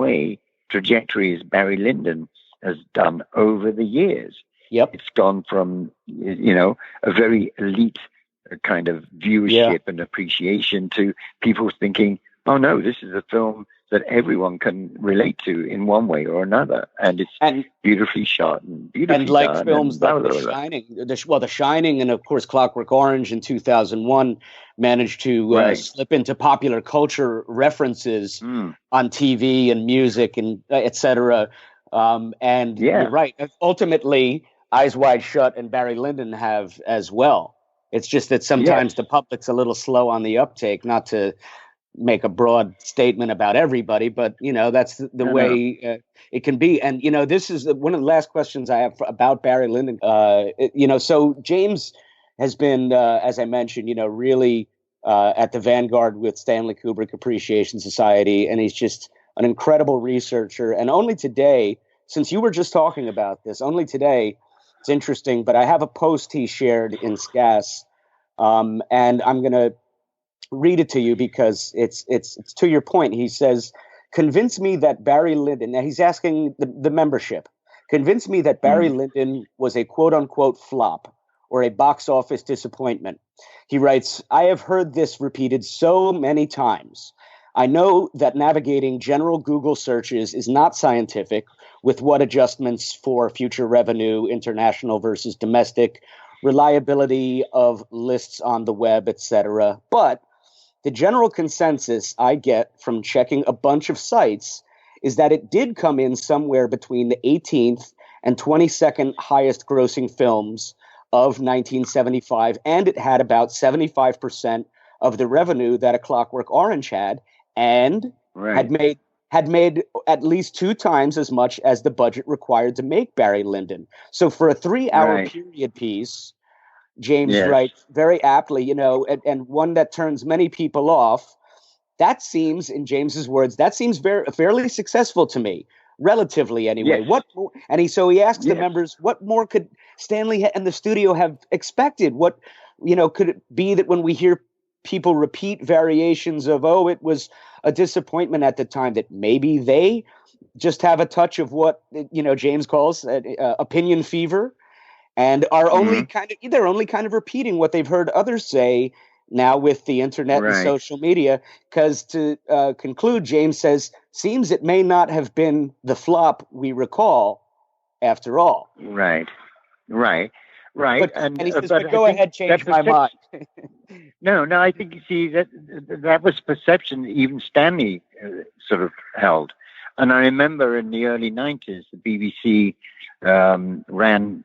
trajectory as Barry Lyndon has done over the years. Yep. It's gone from, a very elite kind of viewership and appreciation to people thinking, oh no, this is a film that everyone can relate to in one way or another, and it's beautifully shot and beautifully and like done, films blah, like blah, The blah. Shining, The Shining, and of course Clockwork Orange in 2001 managed to slip into popular culture references on TV and music and etc. And you're right. Ultimately, Eyes Wide Shut and Barry Lyndon have as well. It's just that sometimes the public's a little slow on the uptake, not to make a broad statement about everybody, but that's the way it can be. And this is one of the last questions I have about Barry Lyndon. So James has been, as I mentioned, really at the vanguard with Stanley Kubrick Appreciation Society, and he's just an incredible researcher. And only today, since you were just talking about this, only today, it's interesting, but I have a post he shared in SCAS, and I'm going to read it to you because it's to your point. He says, convince me that Barry Lyndon, now he's asking the membership, convince me that Barry Lyndon was a quote unquote flop or a box office disappointment. He writes, I have heard this repeated so many times. I know that navigating general Google searches is not scientific with what adjustments for future revenue, international versus domestic, reliability of lists on the web, etc. But the general consensus I get from checking a bunch of sites is that it did come in somewhere between the 18th and 22nd highest grossing films of 1975, and it had about 75% of the revenue that A Clockwork Orange had, and had made at least 2 times as much as the budget required to make Barry Lyndon. So for a 3-hour period piece, James writes very aptly, and one that turns many people off, that seems, in James's words, that seems fairly successful to me, relatively anyway. Yes. What more, and he asks the members, what more could Stanley and the studio have expected? What, could it be that when we hear people repeat variations of, it was a disappointment at the time, that maybe they just have a touch of what, James calls opinion fever, and are only they're only kind of repeating what they've heard others say now with the internet and social media. Because to conclude, James says, seems it may not have been the flop we recall after all. Right. And he says, but go ahead, change my mind. No, I think, you see, that was perception even Stanley sort of held. And I remember in the early 90s, the BBC ran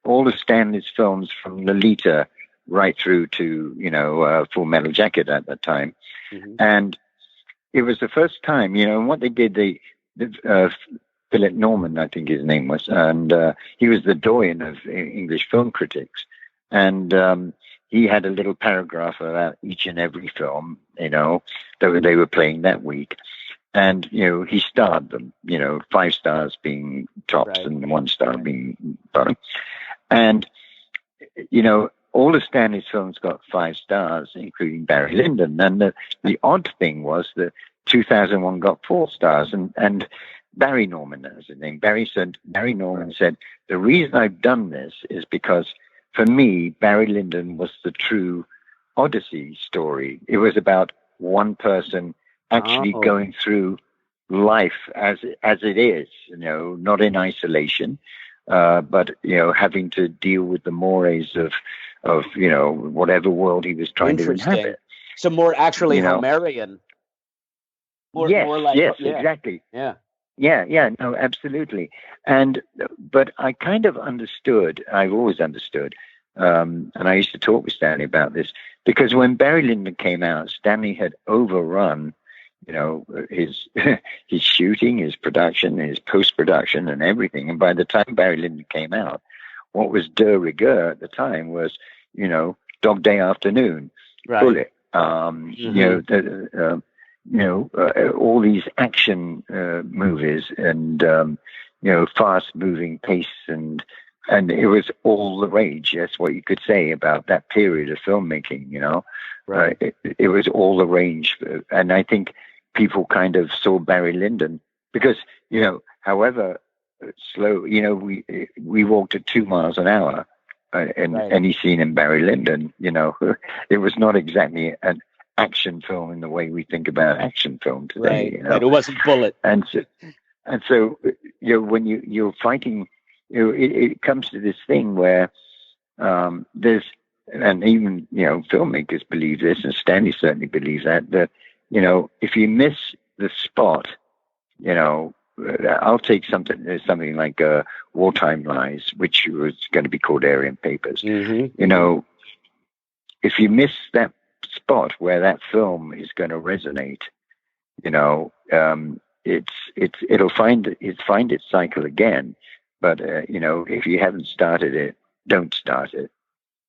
all of Stanley's films from Lolita right through to, Full Metal Jacket at that time. Mm-hmm. And it was the first time, and what they did, Philip Norman, I think his name was, and he was the doyen of English film critics. And he had a little paragraph about each and every film, that they were playing that week. And, he starred them, 5 stars being tops and 1 star being bottom. And, all of Stanley's films got 5 stars, including Barry Lyndon. And the odd thing was that 2001 got 4 stars. And Barry Norman, that was his name. Barry Norman said, the reason I've done this is because, for me, Barry Lyndon was the true Odyssey story. It was about one person actually going through life as it is, not in isolation, but, having to deal with the mores of whatever world he was trying to inhabit. So more actually Homerian. Exactly. Yeah, no, absolutely. But I kind of understood, I've always understood, and I used to talk with Stanley about this, because when Barry Lyndon came out, Stanley had overrun, his shooting, his production, his post-production and everything. And by the time Barry Lyndon came out, what was de rigueur at the time was, Dog Day Afternoon, Bullet, all these action movies and fast-moving pace, and it was all the rage. That's what you could say about that period of filmmaking. It was all the rage, and I think people kind of saw Barry Lyndon because however slow, we walked at 2 miles an hour, and any scene in Barry Lyndon, it was not exactly an action film in the way we think about action film today. It wasn't Bullet. And so when you're fighting, it comes to this thing where there's, and even filmmakers believe this, and Stanley certainly believes that if you miss the spot, I'll take something like Wartime Lies, which was going to be called Aryan Papers. Mm-hmm. If you miss that spot where that film is going to resonate, it'll find its cycle again. But if you haven't started it, don't start it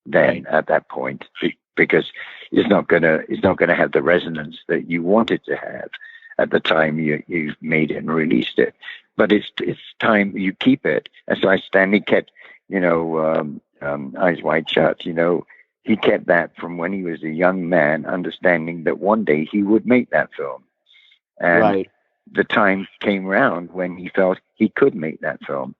then at that point, because it's not gonna have the resonance that you want it to have at the time you've made it and released it. But it's time you keep it. That's why Stanley kept Eyes Wide Shut. He kept that from when he was a young man, understanding that one day he would make that film. And the time came around when he felt he could make that film.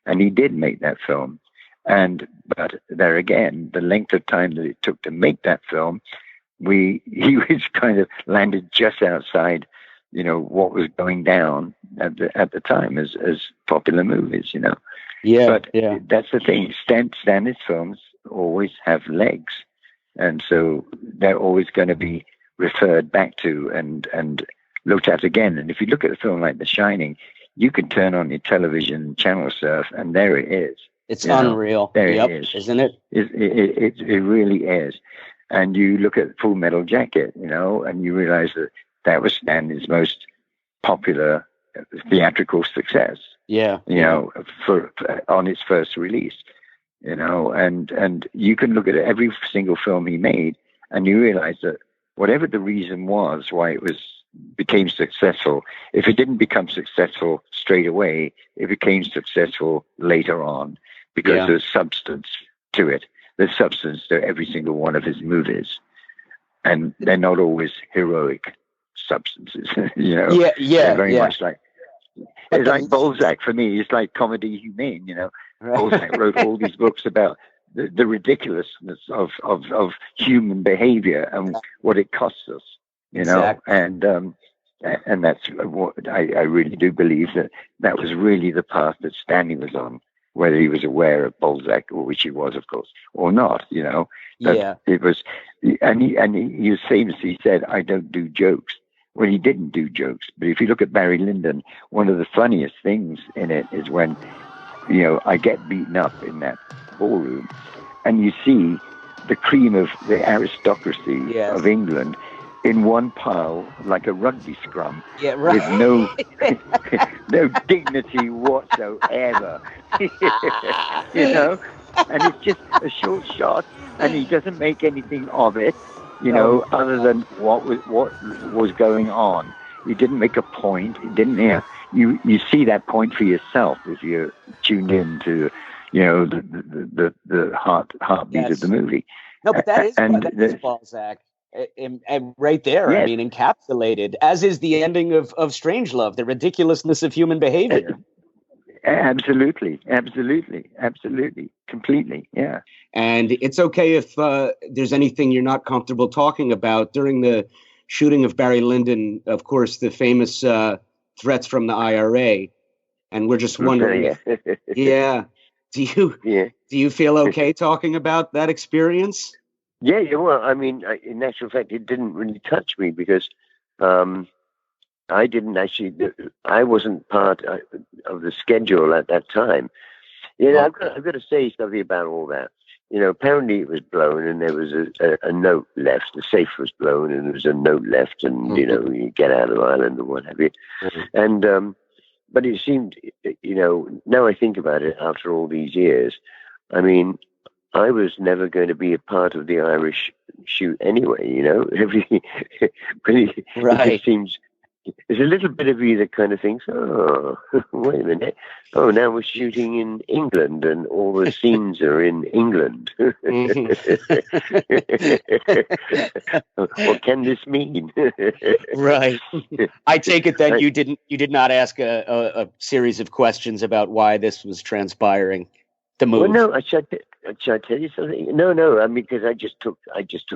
And he did make that film. But there again, the length of time that it took to make that film, he was kind of landed just outside, what was going down at the time as popular movies, But that's the thing. Stanley's films always have legs, and so they're always going to be referred back to and looked at again. And if you look at a film like The Shining, you can turn on your television channel surf, and there it is. It's unreal. There it is, isn't it? It really is. And you look at Full Metal Jacket, and you realize that was Stanley's most popular theatrical success. Yeah. For on its first release, and you can look at every single film he made, and you realize that whatever the reason was why it became successful, if it didn't become successful straight away, it became successful later on because there's substance to it. There's substance to every single one of his movies, and they're not always heroic substances. They're very much like. It's like Balzac for me. It's like comedy humane, Right. Balzac wrote all these books about the ridiculousness of human behavior and what it costs us, Exactly. And that's what I really do believe that was really the path that Stanley was on, whether he was aware of Balzac, or which he was, of course, or not, But it was, and he famously said, "I don't do jokes." Well, he didn't do jokes, but if you look at Barry Lyndon, one of the funniest things in it is when, I get beaten up in that ballroom, and you see the cream of the aristocracy of England in one pile, like a rugby scrum, with no no dignity whatsoever, and it's just a short shot, and he doesn't make anything of it. Other than what was going on. He didn't make a point. He didn't. You see that point for yourself if you're tuned in to, the heartbeat of the movie. No, but that is Balzac, and right there. Yes. I mean, encapsulated, as is the ending of Strangelove, the ridiculousness of human behavior. Absolutely, completely, yeah. And it's okay if there's anything you're not comfortable talking about. During the shooting of Barry Lyndon, of course, the famous threats from the IRA, and we're just wondering, do you feel okay talking about that experience? Yeah. Well, I mean, in actual fact, it didn't really touch me because I didn't actually. I wasn't part of the schedule at that time. I've got to say something about all that. Apparently it was blown, and there was a note left. The safe was blown, and there was a note left, and you get out of Ireland or what have you. And but it seemed, now I think about it after all these years. I mean, I was never going to be a part of the Irish shoot anyway. It seems. There's a little bit of you that kind of thinks, oh, wait a minute. Oh, now we're shooting in England and all the scenes are in England. What can this mean? Right. I take it that you did not ask a series of questions about why this was transpiring. The move. Well, no, should I tell you something? No. I mean, because I just took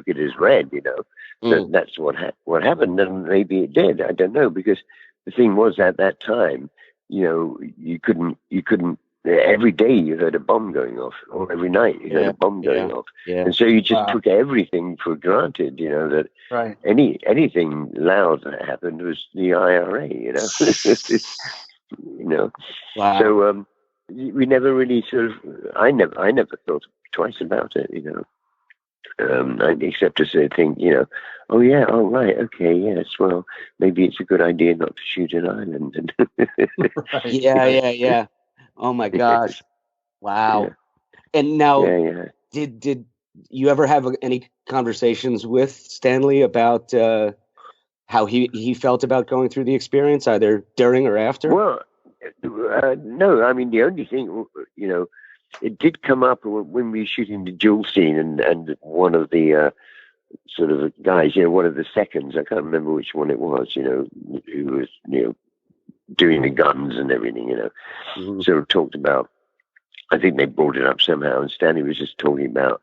it as read, that's what happened, and maybe it did. I don't know, because the thing was at that time, you couldn't. Every day you heard a bomb going off, or every night you heard a bomb going off, and so you just took everything for granted. That anything loud that happened was the IRA. Wow. So. We never really I never thought twice about it, except to think, oh yeah, oh right, okay, yes, well, maybe it's a good idea not to shoot in Ireland. Yeah. Oh my gosh. Wow. Yeah. And now, did you ever have any conversations with Stanley about how he felt about going through the experience, either during or after? Well, no, I mean, the only thing, it did come up when we were shooting the duel scene, and one of the sort of guys, one of the seconds, I can't remember which one it was, who was, doing the guns and everything, sort of talked about, I think they brought it up somehow, and Stanley was just talking about,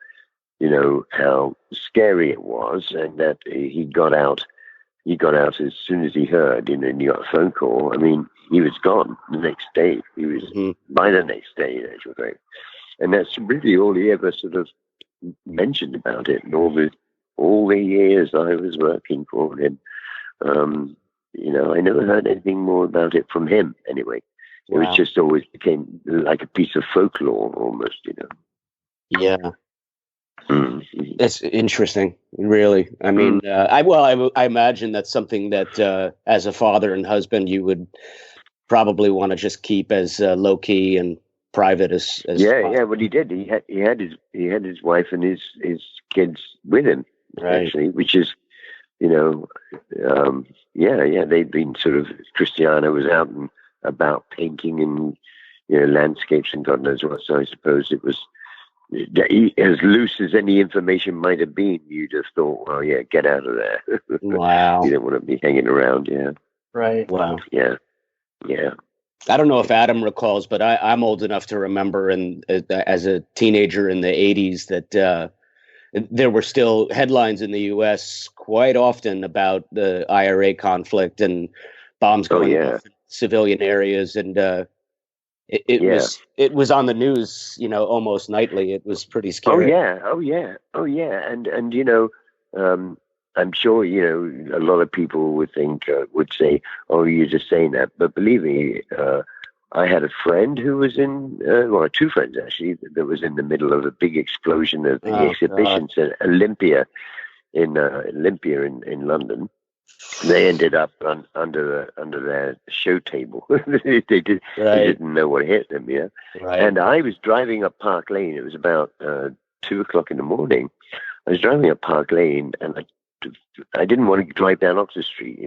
how scary it was, and that he got out as soon as he heard, and he got a phone call. I mean, he was gone the next day. He was by the next day, in actual fact. And that's really all he ever sort of mentioned about it, and all the all the years I was working for him. I never heard anything more about it from him anyway. It was just always became like a piece of folklore almost, Yeah. That's interesting, really. I mean, I imagine that's something that as a father and husband you would probably want to just keep as low key and private as yeah. What he did, he had his wife and his kids with him, actually, which is, they'd been sort of, Cristiano was out and about painting and landscapes and God knows what. So I suppose it was as loose as any information might have been. You'd have thought, well, yeah, get out of there. Wow. You don't want to be hanging around. Yeah. Right. Wow. Yeah. I don't know if Adam recalls, but I'm old enough to remember, and as a teenager in the 80s, that there were still headlines in the U.S. quite often about the IRA conflict and bombs going off in civilian areas, and it was on the news, almost nightly. It was pretty scary. Oh yeah. And I'm sure a lot of people would say, "Oh, you're just saying that." But believe me, I had a friend who was in, two friends actually, that was in the middle of a big explosion of the exhibitions at Olympia in London. They ended up under their show table. they didn't know what hit them. Yeah. Right. And I was driving up Park Lane. It was about 2:00 in the morning. I was driving up Park Lane, and I didn't want to drive down Oxford Street,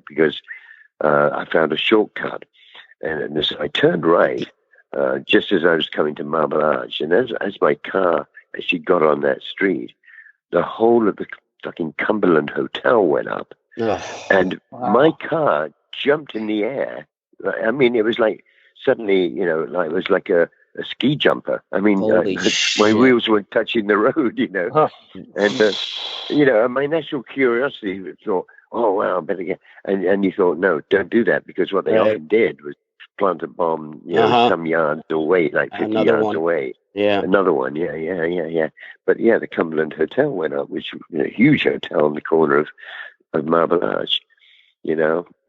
because I found a shortcut. And I turned right just as I was coming to Marble Arch. And as my car actually got on that street, the whole of the fucking Cumberland Hotel went up. And my car jumped in the air. I mean, it was like suddenly, it was like a ski jumper. I mean, my wheels weren't touching the road, And, my natural curiosity thought, oh, wow, I better get... And you thought, no, don't do that, because what they often did was plant a bomb, some yards away, like 50 yards away. Yeah. Another one, yeah. But, the Cumberland Hotel went up, which was a huge hotel on the corner of Marble Arch.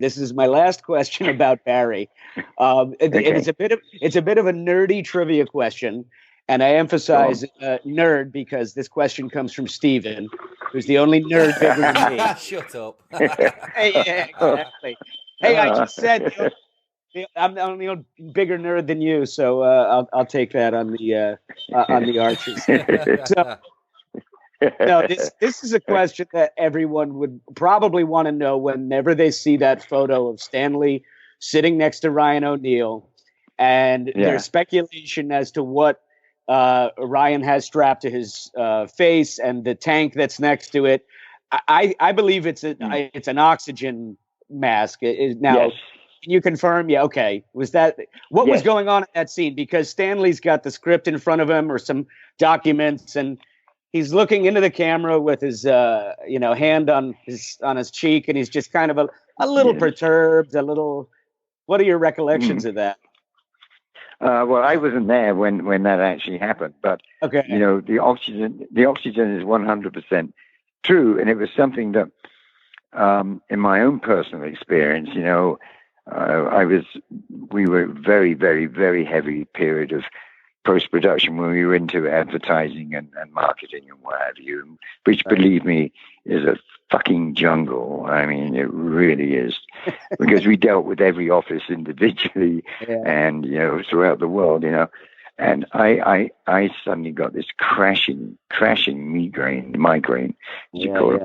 This is my last question about Barry. It's a bit of a nerdy trivia question, and I emphasize nerd because this question comes from Stephen, who's the only nerd bigger than me. Shut up. Hey, yeah, exactly. Hey, I just said I'm the only bigger nerd than you, so I'll take that on the Archers. So, no, this is a question that everyone would probably want to know whenever they see that photo of Stanley sitting next to Ryan O'Neal, and there's speculation as to what Ryan has strapped to his face and the tank that's next to it. I believe it's an oxygen mask. Now, can you confirm? Yeah, okay. Was that what was going on in that scene? Because Stanley's got the script in front of him or some documents, and he's looking into the camera with his, hand on his cheek, and he's just kind of a little perturbed, a little. What are your recollections of that? Well, I wasn't there when that actually happened, but the oxygen is 100% true, and it was something that, in my own personal experience, we were very, very, very heavy period of post-production when we were into advertising and marketing and what have you, which, believe me, is a fucking jungle. I mean, it really is, because we dealt with every office individually and, throughout the world, and I suddenly got this crashing migraine, as you call it.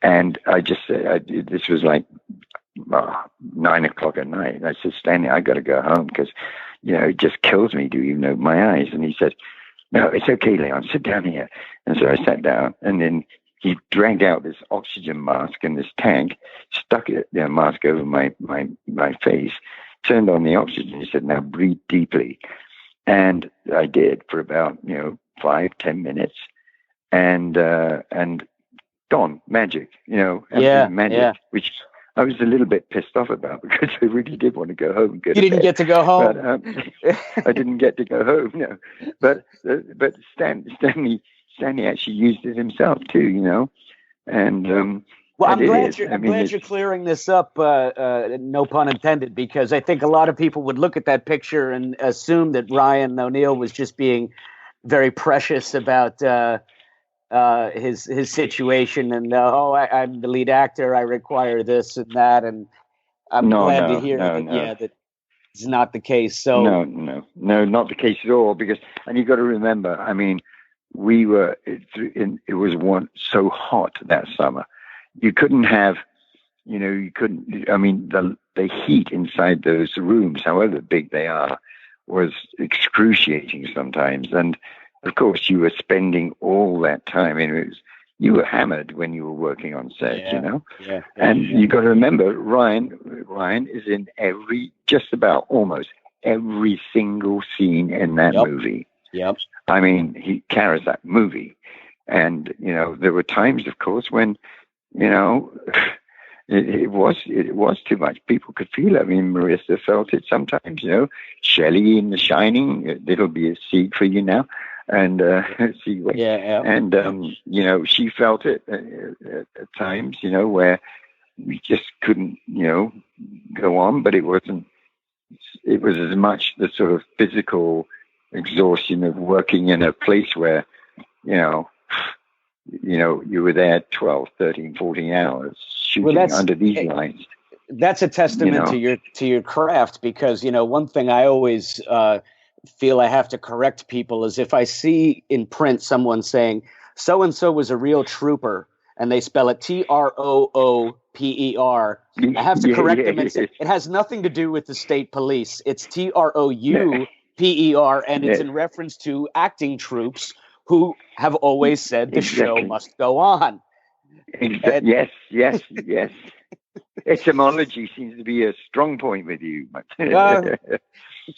And I just said, this was like 9:00 at night. And I said, Stanley, I got to go home because, it just kills me to even open my eyes. And he said, no, it's okay, Leon, sit down here. And so I sat down, and then he dragged out this oxygen mask in this tank, stuck the mask over my face, turned on the oxygen. He said, now breathe deeply. And I did for about, 5-10 minutes, and gone, magic, magic, which I was a little bit pissed off about because I really did want to go home. And you didn't get to go home. But, I didn't get to go home, no. But Stanley actually used it himself too, And well, and I'm glad you're clearing this up. No pun intended, because I think a lot of people would look at that picture and assume that Ryan O'Neal was just being very precious about his situation, and I'm the lead actor, I require this and that, and I'm glad to hear that it's not the case. So no, not the case at all. And you got to remember, I mean, it was so hot that summer. You couldn't have, I mean, the heat inside those rooms, however big they are, was excruciating sometimes. And of course, you were spending all that time. You were hammered when you were working on set, And you got to remember, Ryan is in just about almost every single scene in that movie. Yep. I mean, he carries that movie. And, there were times, of course, when, it was too much. People could feel it. I mean, Marisa felt it sometimes, Shelley in The Shining, it'll be a seed for you now. And she felt it at times, where we just couldn't, go on. But it was as much the sort of physical exhaustion of working in a place where, you were there 12, 13, 14 hours shooting under these lights. That's a testament to your craft, because, one thing I always feel I have to correct people is if I see in print someone saying so-and-so was a real trooper and they spell it Trooper, I have to correct them and say it has nothing to do with the state police. It's Trouper, and it's in reference to acting troops who have always said the show must go on. Yes. Etymology seems to be a strong point with you.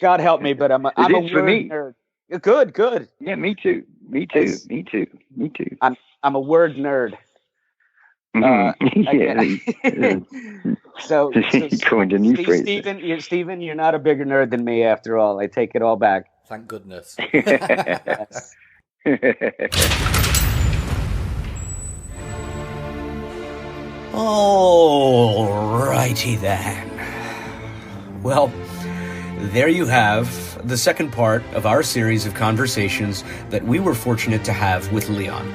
God help me, but I'm a word nerd. Good. Yeah, me too. I'm a word nerd. So coined a new phrase. Stephen, you're not a bigger nerd than me after all. I take it all back. Thank goodness. Alrighty then. Well, there you have the second part of our series of conversations that we were fortunate to have with Leon.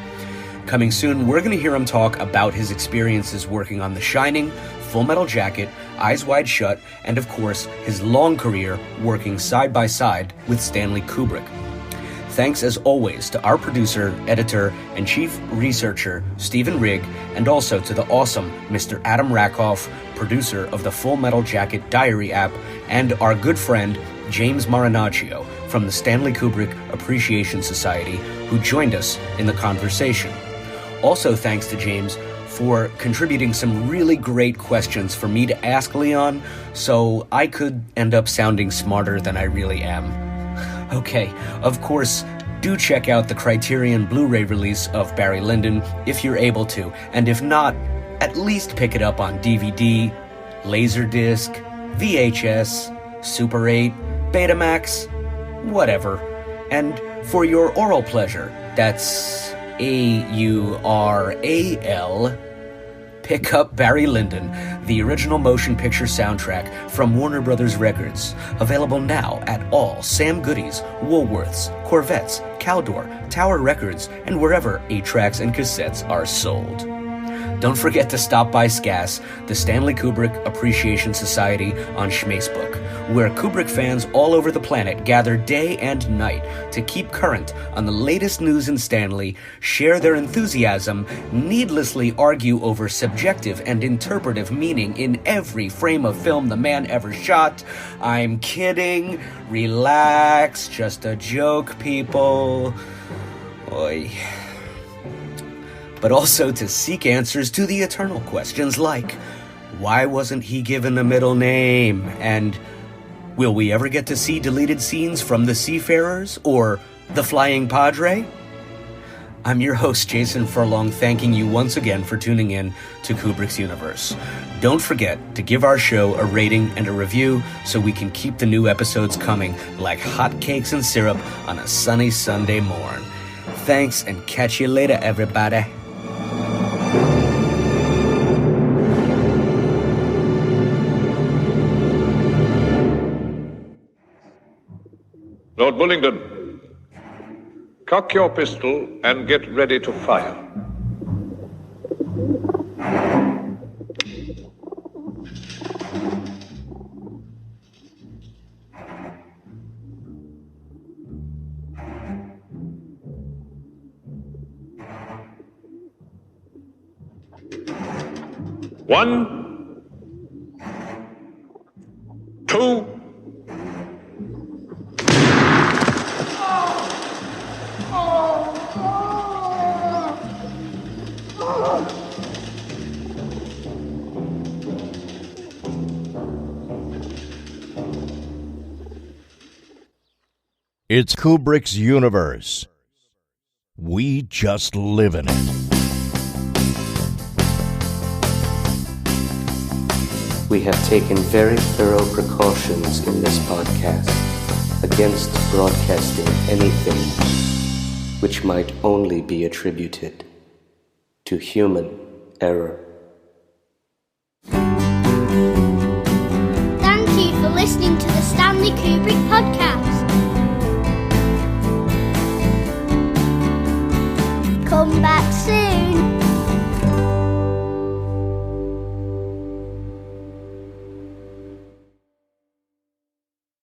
Coming soon, we're going to hear him talk about his experiences working on The Shining, Full Metal Jacket, Eyes Wide Shut, and of course, his long career working side by side with Stanley Kubrick. Thanks as always to our producer, editor, and chief researcher, Stephen Rigg, and also to the awesome Mr. Adam Rakoff, producer of the Full Metal Jacket Diary app, and our good friend, James Marinaccio from the Stanley Kubrick Appreciation Society, who joined us in the conversation. Also thanks to James for contributing some really great questions for me to ask Leon, so I could end up sounding smarter than I really am. Okay, of course, do check out the Criterion Blu-ray release of Barry Lyndon if you're able to, and if not, at least pick it up on DVD, Laserdisc, VHS, Super 8, Betamax, whatever. And for your oral pleasure, that's AURAL, pick up Barry Lyndon, the original motion picture soundtrack from Warner Brothers Records, available now at all Sam Goody's, Woolworths, Corvettes, Caldor, Tower Records, and wherever 8-tracks and cassettes are sold. Don't forget to stop by SCAS, the Stanley Kubrick Appreciation Society on Schmacebook, where Kubrick fans all over the planet gather day and night to keep current on the latest news in Stanley, share their enthusiasm, needlessly argue over subjective and interpretive meaning in every frame of film the man ever shot. I'm kidding. Relax. Just a joke, people. Oy. But also to seek answers to the eternal questions like, why wasn't he given a middle name? And will we ever get to see deleted scenes from The Seafarers or The Flying Padre? I'm your host, Jason Furlong, thanking you once again for tuning in to Kubrick's Universe. Don't forget to give our show a rating and a review so we can keep the new episodes coming like hotcakes and syrup on a sunny Sunday morn. Thanks, and catch you later, everybody. Lord Bullingdon, cock your pistol and get ready to fire. One, two. It's Kubrick's universe. We just live in it. We have taken very thorough precautions in this podcast against broadcasting anything which might only be attributed to human error. Thank you for listening to the Stanley Kubrick podcast.